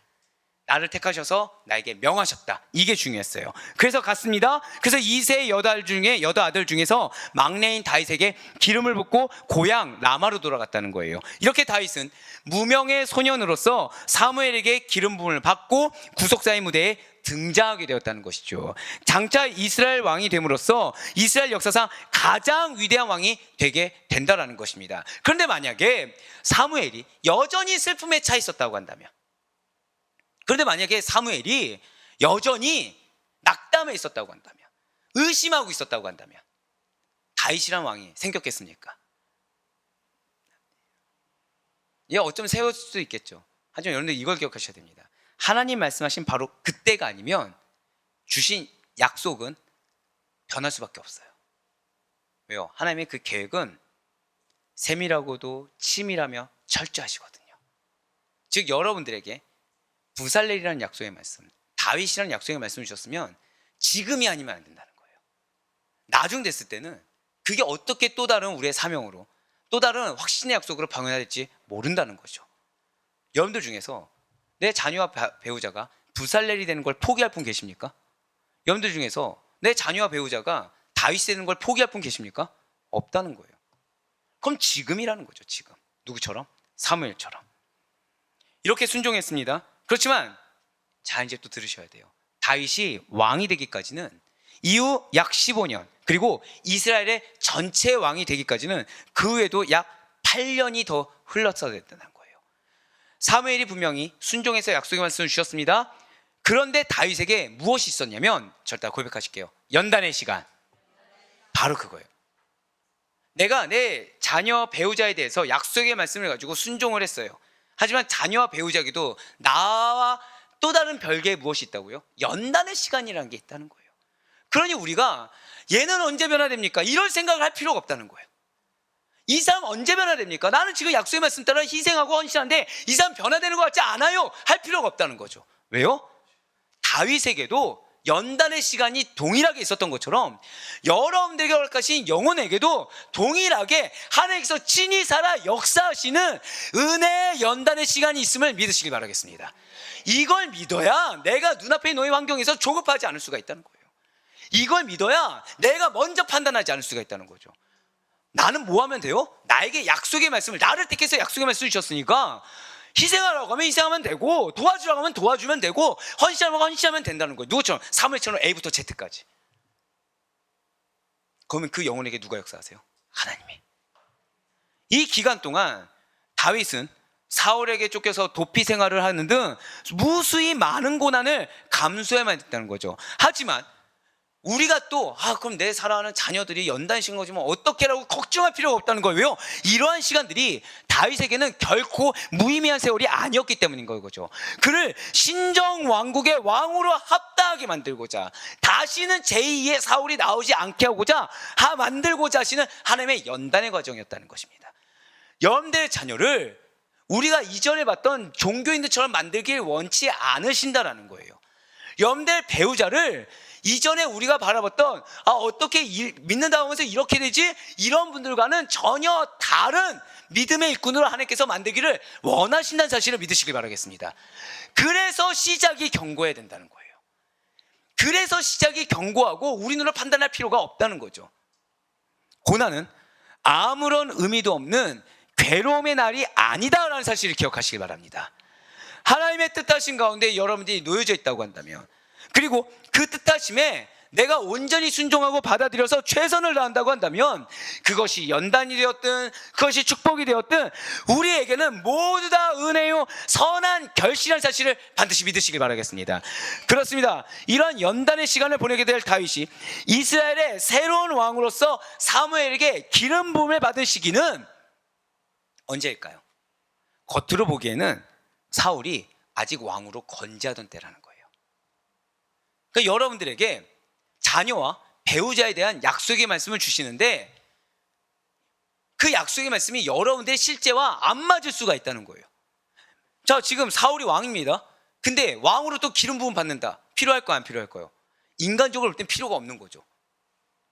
나를 택하셔서 나에게 명하셨다. 이게 중요했어요. 그래서 갔습니다. 그래서 이세 여덟 중에서 막내인 다윗에게 기름을 붓고 고향 라마로 돌아갔다는 거예요. 이렇게 다윗은 무명의 소년으로서 사무엘에게 기름 부음을 받고 구속사의 무대에 등장하게 되었다는 것이죠. 장차 이스라엘 왕이 됨으로써 이스라엘 역사상 가장 위대한 왕이 되게 된다는 것입니다. 그런데 만약에 사무엘이 여전히 슬픔에 차 있었다고 한다면, 그런데 만약에 사무엘이 여전히 낙담에 있었다고 한다면, 의심하고 있었다고 한다면 다윗이란 왕이 생겼겠습니까? 예, 어쩌면 세울 수도 있겠죠. 하지만 여러분들 이걸 기억하셔야 됩니다. 하나님 말씀하신 바로 그때가 아니면 주신 약속은 변할 수밖에 없어요. 왜요? 하나님의 그 계획은 세밀하고도 치밀하며 철저하시거든요. 즉 여러분들에게 부살렐이라는 약속의 말씀, 다윗이라는 약속의 말씀을 주셨으면 지금이 아니면 안 된다는 거예요. 나중 됐을 때는 그게 어떻게 또 다른 우리의 사명으로, 또 다른 확신의 약속으로 방언할지 모른다는 거죠. 여러분들 중에서 내 자녀와 배우자가 부살렐이 되는 걸 포기할 분 계십니까? 여러분들 중에서 내 자녀와 배우자가 다윗이 되는 걸 포기할 분 계십니까? 없다는 거예요. 그럼 지금이라는 거죠. 지금. 누구처럼? 사무엘처럼. 이렇게 순종했습니다. 그렇지만 자, 이제 또 들으셔야 돼요. 다윗이 왕이 되기까지는 이후 약 15년, 그리고 이스라엘의 전체 왕이 되기까지는 그 외에도 약 8년이 더 흘렀어야 됐다는 거예요. 사무엘이 분명히 순종해서 약속의 말씀을 주셨습니다. 그런데 다윗에게 무엇이 있었냐면, 절대 고백하실게요. 연단의 시간. 바로 그거예요. 내가 내 자녀 배우자에 대해서 약속의 말씀을 가지고 순종을 했어요. 하지만 자녀와 배우자에게도 나와 또 다른 별개의 무엇이 있다고요? 연단의 시간이라는 게 있다는 거예요. 그러니 우리가 얘는 언제 변화됩니까? 이럴 생각을 할 필요가 없다는 거예요. 이 사람 언제 변화됩니까? 나는 지금 약속의 말씀 따라 희생하고 헌신하는데 이 사람 변화되는 것 같지 않아요. 할 필요가 없다는 거죠. 왜요? 다윗에게도 연단의 시간이 동일하게 있었던 것처럼 여러분들에게 허락하신 영혼에게도 동일하게 하나님께서 친히 살아 역사하시는 은혜의 연단의 시간이 있음을 믿으시길 바라겠습니다. 이걸 믿어야 내가 눈앞에 놓인 환경에서 조급하지 않을 수가 있다는 거예요. 이걸 믿어야 내가 먼저 판단하지 않을 수가 있다는 거죠. 나는 뭐 하면 돼요? 나에게 약속의 말씀을, 나를 택해서 약속의 말씀을 주셨으니까 희생하라고 하면 희생하면 되고, 도와주라고 하면 도와주면 되고, 헌신하라고 하면 헌신하면 된다는 거예요. 누구처럼? 사무엘처럼 A부터 Z까지. 그러면 그 영혼에게 누가 역사하세요? 하나님이. 이 기간 동안 다윗은 사울에게 쫓겨서 도피 생활을 하는 등 무수히 많은 고난을 감수해야만 했다는 거죠. 하지만 우리가 또 그럼 내 사랑하는 자녀들이 연단신 거지만 어떻게라고 걱정할 필요가 없다는 거예요. 왜요? 이러한 시간들이 다윗에게는 결코 무의미한 세월이 아니었기 때문인 거죠. 그를 신정 왕국의 왕으로 합당하게 만들고자, 다시는 제2의 사울이 나오지 않게 하고자 만들고자 하시는 하나님의 연단의 과정이었다는 것입니다. 여러분들의 자녀를 우리가 이전에 봤던 종교인들처럼 만들길 원치 않으신다라는 거예요. 여러분들 배우자를 이전에 우리가 바라봤던 어떻게 믿는다고 하면서 이렇게 되지? 이런 분들과는 전혀 다른 믿음의 일꾼으로 하나님께서 만들기를 원하신다는 사실을 믿으시길 바라겠습니다. 그래서 시작이 견고해야 된다는 거예요. 그래서 시작이 견고하고 우리 눈으로 판단할 필요가 없다는 거죠. 고난은 아무런 의미도 없는 괴로움의 날이 아니다라는 사실을 기억하시길 바랍니다. 하나님의 뜻하신 가운데 여러분들이 놓여져 있다고 한다면, 그리고 그 뜻하심에 내가 온전히 순종하고 받아들여서 최선을 다한다고 한다면, 그것이 연단이 되었든 그것이 축복이 되었든 우리에게는 모두 다 은혜요 선한 결실한 사실을 반드시 믿으시길 바라겠습니다. 그렇습니다. 이러한 연단의 시간을 보내게 될 다윗이 이스라엘의 새로운 왕으로서 사무엘에게 기름 부음을 받은 시기는 언제일까요? 겉으로 보기에는 사울이 아직 왕으로 건재하던 때라는 거예요. 그러니까 여러분들에게 자녀와 배우자에 대한 약속의 말씀을 주시는데, 그 약속의 말씀이 여러분들의 실제와 안 맞을 수가 있다는 거예요. 자, 지금 사울이 왕입니다. 근데 왕으로 또 기름 부음 받는다. 필요할까요? 안 필요할까요? 인간적으로 볼 땐 필요가 없는 거죠.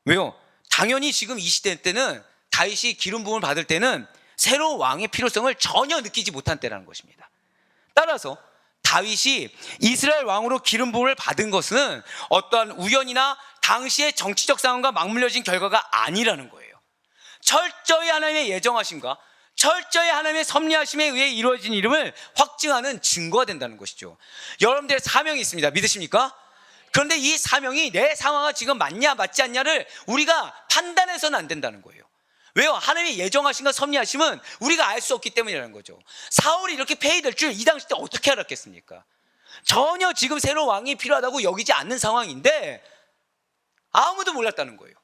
왜요? 당연히 지금 이 시대 때는, 다윗이 기름 부음을 받을 때는 새로운 왕의 필요성을 전혀 느끼지 못한 때라는 것입니다. 따라서 다윗이 이스라엘 왕으로 기름 부음을 받은 것은 어떠한 우연이나 당시의 정치적 상황과 맞물려진 결과가 아니라는 거예요. 철저히 하나님의 예정하심과 철저히 하나님의 섭리하심에 의해 이루어진 이름을 확증하는 증거가 된다는 것이죠. 여러분들의 사명이 있습니다. 믿으십니까? 그런데 이 사명이 내 상황과 지금 맞냐 맞지 않냐를 우리가 판단해서는 안 된다는 거예요. 왜요? 하나님의 예정하심과 섭리하심은 우리가 알 수 없기 때문이라는 거죠. 사울이 이렇게 폐위될 줄 이 당시 때 어떻게 알았겠습니까? 전혀 지금 새로운 왕이 필요하다고 여기지 않는 상황인데 아무도 몰랐다는 거예요.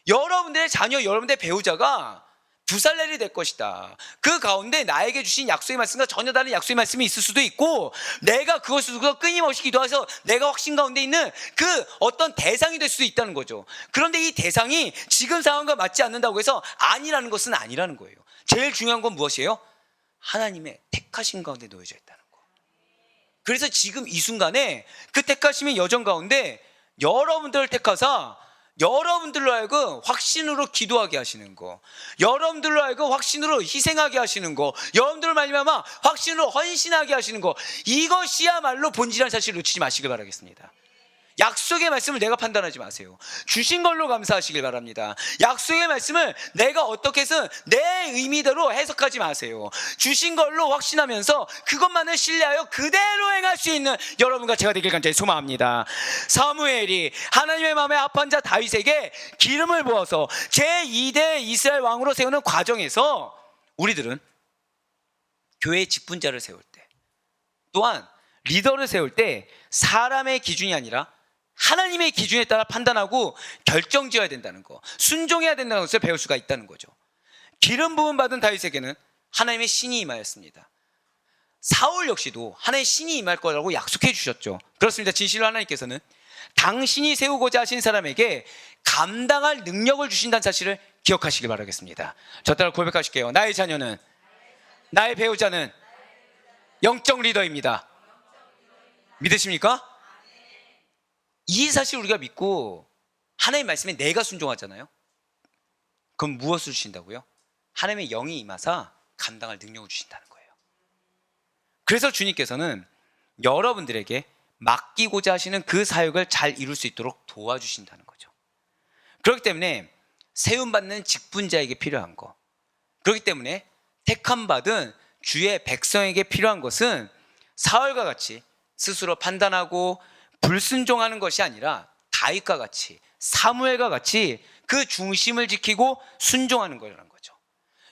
여러분들의 자녀, 여러분들의 배우자가 부살렐이 될 것이다. 그 가운데 나에게 주신 약속의 말씀과 전혀 다른 약속의 말씀이 있을 수도 있고, 내가 그것을 두고 끊임없이 기도해서 내가 확신 가운데 있는 그 어떤 대상이 될 수도 있다는 거죠. 그런데 이 대상이 지금 상황과 맞지 않는다고 해서 아니라는 것은 아니라는 거예요. 제일 중요한 건 무엇이에요? 하나님의 택하신 가운데 놓여져 있다는 거. 그래서 지금 이 순간에 그 택하심의 여정 가운데 여러분들을 택하사 여러분들로 하여금 확신으로 기도하게 하시는 거, 여러분들로 하여금 확신으로 희생하게 하시는 거, 여러분들을 말미암아 확신으로 헌신하게 하시는 거, 이것이야말로 본질이라는 사실을 놓치지 마시길 바라겠습니다. 약속의 말씀을 내가 판단하지 마세요. 주신 걸로 감사하시길 바랍니다. 약속의 말씀을 내가 어떻게 해서 내 의미대로 해석하지 마세요. 주신 걸로 확신하면서 그것만을 신뢰하여 그대로 행할 수 있는 여러분과 제가 되길 간절히 소망합니다. 사무엘이 하나님의 마음에 합한 자 다윗에게 기름을 부어서 제2대 이스라엘 왕으로 세우는 과정에서 우리들은 교회의 직분자를 세울 때, 또한 리더를 세울 때 사람의 기준이 아니라 하나님의 기준에 따라 판단하고 결정지어야 된다는 거, 순종해야 된다는 것을 배울 수가 있다는 거죠. 기름 부음 받은 다윗에게는 하나님의 신이 임하였습니다. 사울 역시도 하나님의 신이 임할 거라고 약속해 주셨죠. 그렇습니다. 진실로 하나님께서는 당신이 세우고자 하신 사람에게 감당할 능력을 주신다는 사실을 기억하시길 바라겠습니다. 저 따라 고백하실게요. 나의 자녀는, 나의 배우자는 영적 리더입니다. 믿으십니까? 이 사실 우리가 믿고 하나님의 말씀에 내가 순종하잖아요. 그럼 무엇을 주신다고요? 하나님의 영이 임하사 감당할 능력을 주신다는 거예요. 그래서 주님께서는 여러분들에게 맡기고자 하시는 그 사역을 잘 이룰 수 있도록 도와주신다는 거죠. 그렇기 때문에 세움받는 직분자에게 필요한 거, 그렇기 때문에 택함받은 주의 백성에게 필요한 것은 사울과 같이 스스로 판단하고 불순종하는 것이 아니라 다윗과 같이, 사무엘과 같이 그 중심을 지키고 순종하는 거라는 거죠.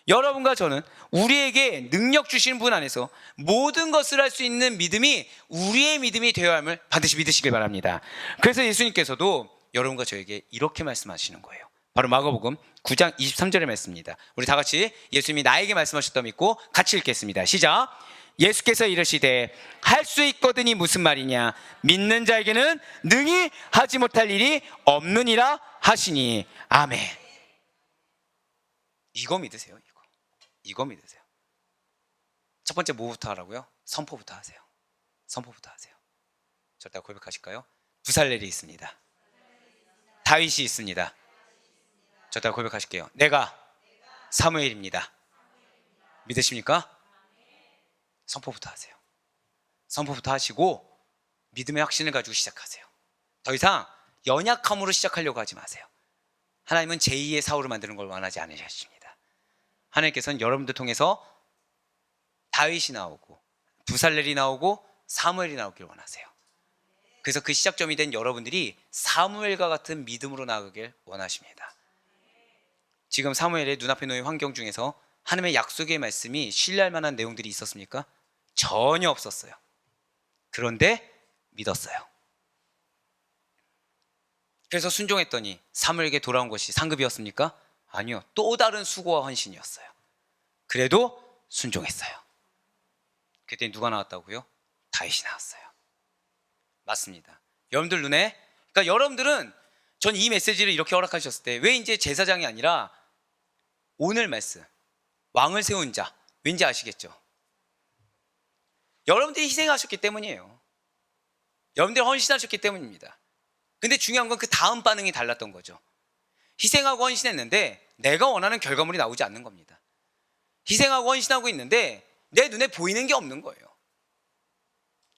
여러분과 저는 우리에게 능력 주시는 분 안에서 모든 것을 할 수 있는 믿음이 우리의 믿음이 되어야 함을 반드시 믿으시길 바랍니다. 그래서 예수님께서도 여러분과 저에게 이렇게 말씀하시는 거예요. 바로 마가복음 9장 23절의 말씀입니다. 우리 다 같이 예수님이 나에게 말씀하셨다 믿고 같이 읽겠습니다. 시작. 예수께서 이르시되 할 수 있거든이 무슨 말이냐, 믿는 자에게는 능히 하지 못할 일이 없느니라 하시니. 아멘. 이거 믿으세요. 이거 믿으세요. 첫 번째 뭐부터 하라고요? 선포부터 하세요. 선포부터 하세요. 저를 고백하실까요? 부살렐이 있습니다. 다윗이 있습니다. 저를 고백하실게요. 내가 사무엘입니다. 믿으십니까? 선포부터 하세요. 선포부터 하시고 믿음의 확신을 가지고 시작하세요. 더 이상 연약함으로 시작하려고 하지 마세요. 하나님은 제2의 사울을 만드는 걸 원하지 않으십니다. 하나님께서는 여러분들 통해서 다윗이 나오고 부살렐이 나오고 사무엘이 나오길 원하세요. 그래서 그 시작점이 된 여러분들이 사무엘과 같은 믿음으로 나아가길 원하십니다. 지금 사무엘의 눈앞에 놓인 환경 중에서 하나님의 약속의 말씀이 신뢰할 만한 내용들이 있었습니까? 전혀 없었어요. 그런데 믿었어요. 그래서 순종했더니 사무엘에게 돌아온 것이 상급이었습니까? 아니요. 또 다른 수고와 헌신이었어요. 그래도 순종했어요. 그때 누가 나왔다고요? 다윗이 나왔어요. 맞습니다. 여러분들 눈에, 그러니까 여러분들은 전 이 메시지를 이렇게 허락하셨을 때 왜 이제 제사장이 아니라 오늘 말씀, 왕을 세운 자, 왠지 아시겠죠? 여러분들이 희생하셨기 때문이에요. 여러분들이 헌신하셨기 때문입니다. 근데 중요한 건 그 다음 반응이 달랐던 거죠. 희생하고 헌신했는데 내가 원하는 결과물이 나오지 않는 겁니다. 희생하고 헌신하고 있는데 내 눈에 보이는 게 없는 거예요.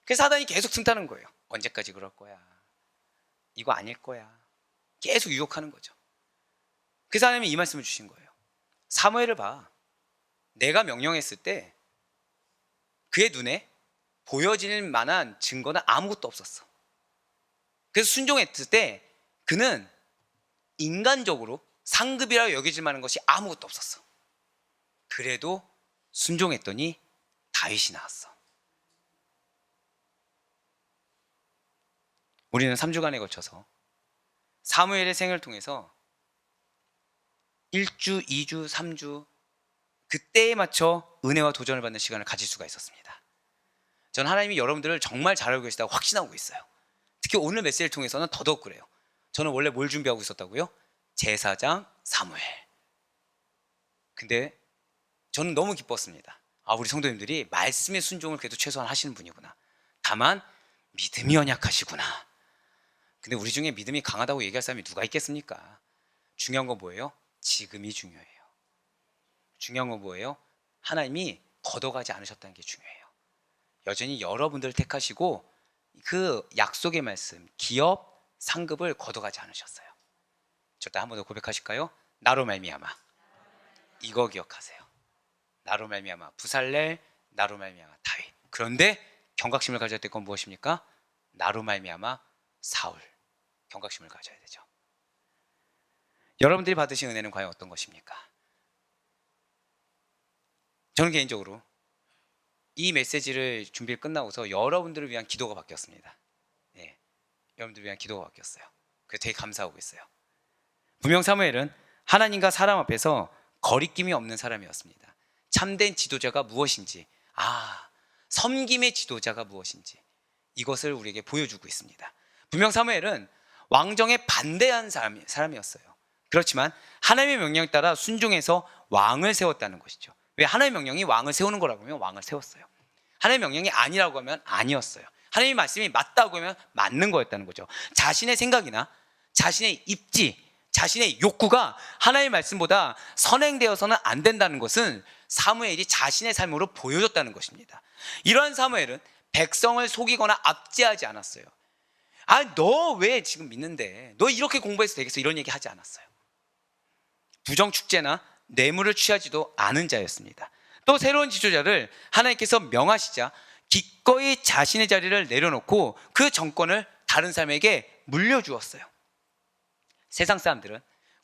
그래서 사단이 계속 틈타는 거예요. 언제까지 그럴 거야? 이거 아닐 거야. 계속 유혹하는 거죠. 그래서 하나님이 이 말씀을 주신 거예요. 사무엘을 봐. 내가 명령했을 때 그의 눈에 보여질 만한 증거는 아무것도 없었어. 그래서 순종했을 때 그는 인간적으로 상급이라고 여겨질 만한 것이 아무것도 없었어. 그래도 순종했더니 다윗이 나왔어. 우리는 3주간에 걸쳐서 사무엘의 생을 통해서 1주, 2주, 3주 그때에 맞춰 은혜와 도전을 받는 시간을 가질 수가 있었습니다. 저는 하나님이 여러분들을 정말 잘 알고 계시다고 확신하고 있어요. 특히 오늘 메시지를 통해서는 더더욱 그래요. 저는 원래 뭘 준비하고 있었다고요? 제사장 사무엘. 근데 저는 너무 기뻤습니다. 우리 성도님들이 말씀의 순종을 그래도 최소한 하시는 분이구나. 다만 믿음이 연약하시구나. 근데 우리 중에 믿음이 강하다고 얘기할 사람이 누가 있겠습니까? 중요한 건 뭐예요? 지금이 중요해요. 중요한 건 뭐예요? 하나님이 걷어가지 않으셨다는 게 중요해요. 여전히 여러분들을 택하시고 그 약속의 말씀, 기업, 상급을 걷어가지 않으셨어요. 저때 한 번 더 고백하실까요? 나로 말미암아. 이거 기억하세요. 나로 말미암아 부살렐, 나로 말미암아 다윗. 그런데 경각심을 가져야 될 건 무엇입니까? 나로 말미암아 사울. 경각심을 가져야 되죠. 여러분들이 받으신 은혜는 과연 어떤 것입니까? 저는 개인적으로 이 메시지를 준비를 끝나고서 여러분들을 위한 기도가 바뀌었습니다. 네, 여러분들을 위한 기도가 바뀌었어요. 그래서 되게 감사하고 있어요. 분명 사무엘은 하나님과 사람 앞에서 거리낌이 없는 사람이었습니다. 참된 지도자가 무엇인지, 섬김의 지도자가 무엇인지 이것을 우리에게 보여주고 있습니다. 분명 사무엘은 왕정에 반대한 사람이었어요. 그렇지만 하나님의 명령에 따라 순종해서 왕을 세웠다는 것이죠. 왜? 하나님의 명령이 왕을 세우는 거라고 하면 왕을 세웠어요. 하나님의 명령이 아니라고 하면 아니었어요. 하나님의 말씀이 맞다고 하면 맞는 거였다는 거죠. 자신의 생각이나 자신의 입지, 자신의 욕구가 하나님의 말씀보다 선행되어서는 안 된다는 것은 사무엘이 자신의 삶으로 보여줬다는 것입니다. 이러한 사무엘은 백성을 속이거나 압제하지 않았어요. 너 왜 지금 믿는데? 너 이렇게 공부해서 되겠어? 이런 얘기 하지 않았어요. 부정축제나 뇌물을 취하지도 않은 자였습니다. 또 새로운 지도자를 하나님께서 명하시자 기꺼이 자신의 자리를 내려놓고 그 정권을 다른 사람에게 물려주었어요. 세상 사람들은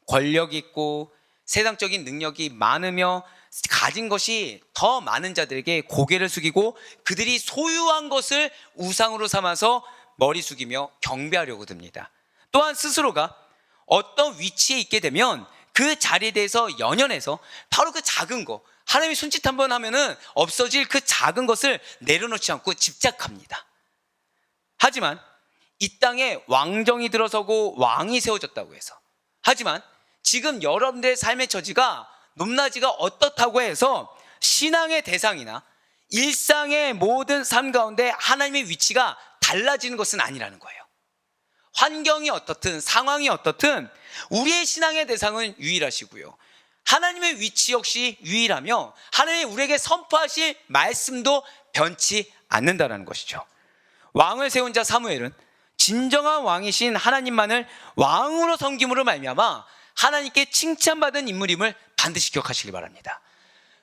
권력 있고 세상적인 능력이 많으며 가진 것이 더 많은 자들에게 고개를 숙이고 그들이 소유한 것을 우상으로 삼아서 머리 숙이며 경배하려고 듭니다. 또한 스스로가 어떤 위치에 있게 되면 그 자리에 대해서 연연해서 바로 그 작은 거, 하나님이 손짓 한번 하면은 없어질 그 작은 것을 내려놓지 않고 집착합니다. 하지만 이 땅에 왕정이 들어서고 왕이 세워졌다고 해서, 하지만 지금 여러분들의 삶의 처지가 높낮이가 어떻다고 해서 신앙의 대상이나 일상의 모든 삶 가운데 하나님의 위치가 달라지는 것은 아니라는 거예요. 환경이 어떻든 상황이 어떻든 우리의 신앙의 대상은 유일하시고요, 하나님의 위치 역시 유일하며 하나님이 우리에게 선포하실 말씀도 변치 않는다는 것이죠. 왕을 세운 자 사무엘은 진정한 왕이신 하나님만을 왕으로 섬김으로 말미암아 하나님께 칭찬받은 인물임을 반드시 기억하시기 바랍니다.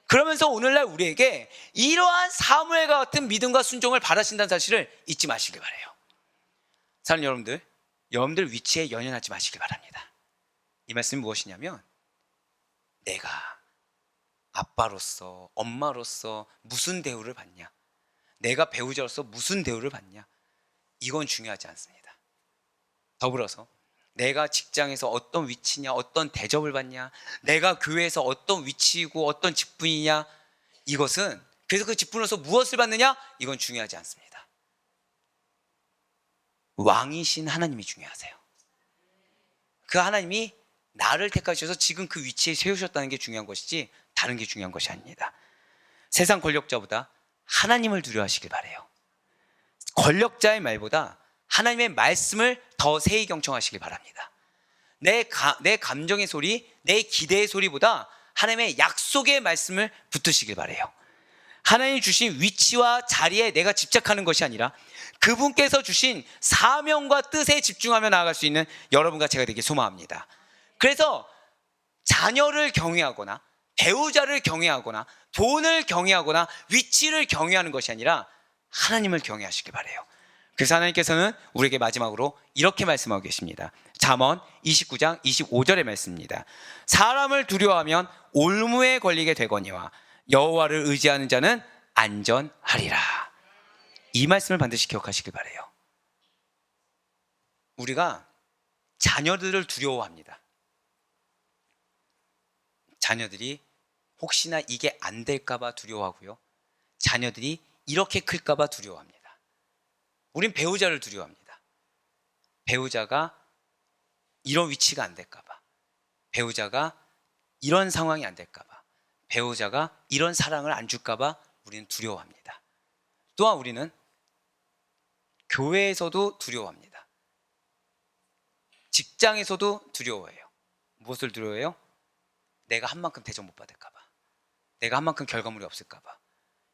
그러면서 오늘날 우리에게 이러한 사무엘과 같은 믿음과 순종을 바라신다는 사실을 잊지 마시기 바라요. 사랑하는 여러분들 위치에 연연하지 마시기 바랍니다. 이 말씀이 무엇이냐면, 내가 아빠로서 엄마로서 무슨 대우를 받냐, 내가 배우자로서 무슨 대우를 받냐, 이건 중요하지 않습니다. 더불어서 내가 직장에서 어떤 위치냐, 어떤 대접을 받냐, 내가 교회에서 어떤 위치이고 어떤 직분이냐, 이것은, 그래서 그 직분으로서 무엇을 받느냐, 이건 중요하지 않습니다. 왕이신 하나님이 중요하세요. 그 하나님이 나를 택하셔서 지금 그 위치에 세우셨다는 게 중요한 것이지 다른 게 중요한 것이 아닙니다. 세상 권력자보다 하나님을 두려워하시길 바라요. 권력자의 말보다 하나님의 말씀을 더 세히 경청하시길 바랍니다. 내 감정의 소리, 내 기대의 소리보다 하나님의 약속의 말씀을 붙드시길 바라요. 하나님이 주신 위치와 자리에 내가 집착하는 것이 아니라 그분께서 주신 사명과 뜻에 집중하며 나아갈 수 있는 여러분과 제가 되길 소망합니다. 그래서 자녀를 경외하거나 배우자를 경외하거나 돈을 경외하거나 위치를 경외하는 것이 아니라 하나님을 경외하시길 바라요. 그래서 하나님께서는 우리에게 마지막으로 이렇게 말씀하고 계십니다. 잠언 29장 25절의 말씀입니다. 사람을 두려워하면 올무에 걸리게 되거니와 여호와를 의지하는 자는 안전하리라. 이 말씀을 반드시 기억하시길 바라요. 우리가 자녀들을 두려워합니다. 자녀들이 혹시나 이게 안 될까 봐 두려워하고요, 자녀들이 이렇게 클까 봐 두려워합니다. 우린 배우자를 두려워합니다. 배우자가 이런 위치가 안 될까 봐, 배우자가 이런 상황이 안 될까 봐, 배우자가 이런 사랑을 안 줄까 봐 우리는 두려워합니다. 또한 우리는 교회에서도 두려워합니다. 직장에서도 두려워해요. 무엇을 두려워해요? 내가 한 만큼 대접 못 받을까 봐, 내가 한 만큼 결과물이 없을까 봐,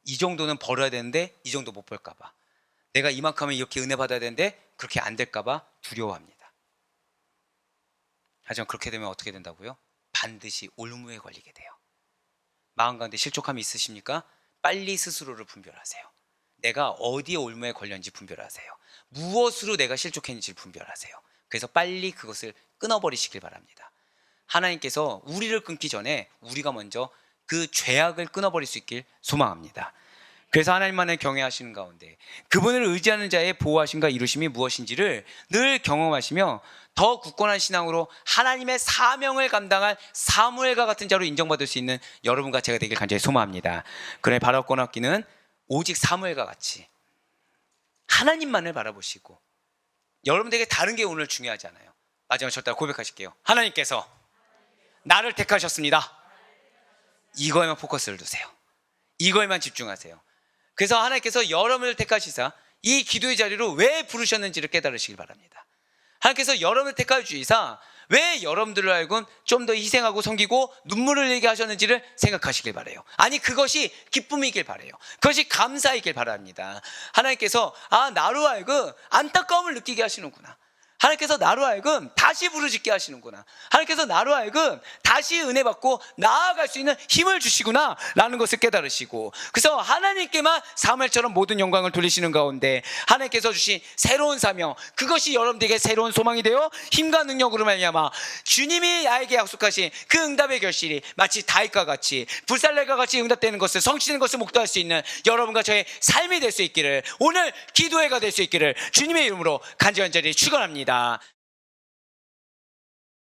이 정도는 벌어야 되는데 이 정도 못 벌까 봐, 내가 이만큼 하면 이렇게 은혜 받아야 되는데 그렇게 안 될까 봐 두려워합니다. 하지만 그렇게 되면 어떻게 된다고요? 반드시 올무에 걸리게 돼요. 마음 가운데 실족함이 있으십니까? 빨리 스스로를 분별하세요. 내가 어디에 올무에 걸렸는지 분별하세요. 무엇으로 내가 실족했는지 분별하세요. 그래서 빨리 그것을 끊어버리시길 바랍니다. 하나님께서 우리를 끊기 전에 우리가 먼저 그 죄악을 끊어버릴 수 있길 소망합니다. 그래서 하나님만을 경외하시는 가운데 그분을 의지하는 자의 보호하심과 이루심이 무엇인지를 늘 경험하시며 더 굳건한 신앙으로 하나님의 사명을 감당할 사무엘과 같은 자로 인정받을 수 있는 여러분과 제가 되길 간절히 소망합니다. 그래, 바라옵고 얻기는 오직 사무엘과 같이 하나님만을 바라보시고, 여러분들에게 다른 게 오늘 중요하지 않아요. 마지막으로 저 따라 고백하실게요. 하나님께서 나를 택하셨습니다. 이거에만 포커스를 두세요. 이거에만 집중하세요. 그래서 하나님께서 여러분을 택하시사 이 기도의 자리로 왜 부르셨는지를 깨달으시길 바랍니다. 하나님께서 여러분을 택하여 주시사 왜 여러분들을 알고 좀 더 희생하고 섬기고 눈물을 흘리게 하셨는지를 생각하시길 바라요. 아니, 그것이 기쁨이길 바라요. 그것이 감사이길 바랍니다. 하나님께서 나로 알고 안타까움을 느끼게 하시는구나, 하나님께서 나로 하여금 다시 부르짖게 하시는구나. 하나님께서 나로 하여금 다시 은혜 받고 나아갈 수 있는 힘을 주시구나 라는 것을 깨달으시고, 그래서 하나님께만 사무엘처럼 모든 영광을 돌리시는 가운데 하나님께서 주신 새로운 사명, 그것이 여러분들에게 새로운 소망이 되어 힘과 능력으로 말미암아 주님이 나에게 약속하신 그 응답의 결실이 마치 다윗과 같이 불살레가 같이 응답되는 것을, 성취되는 것을 목도할 수 있는 여러분과 저의 삶이 될 수 있기를, 오늘 기도회가 될 수 있기를 주님의 이름으로 간절히 축원합니다.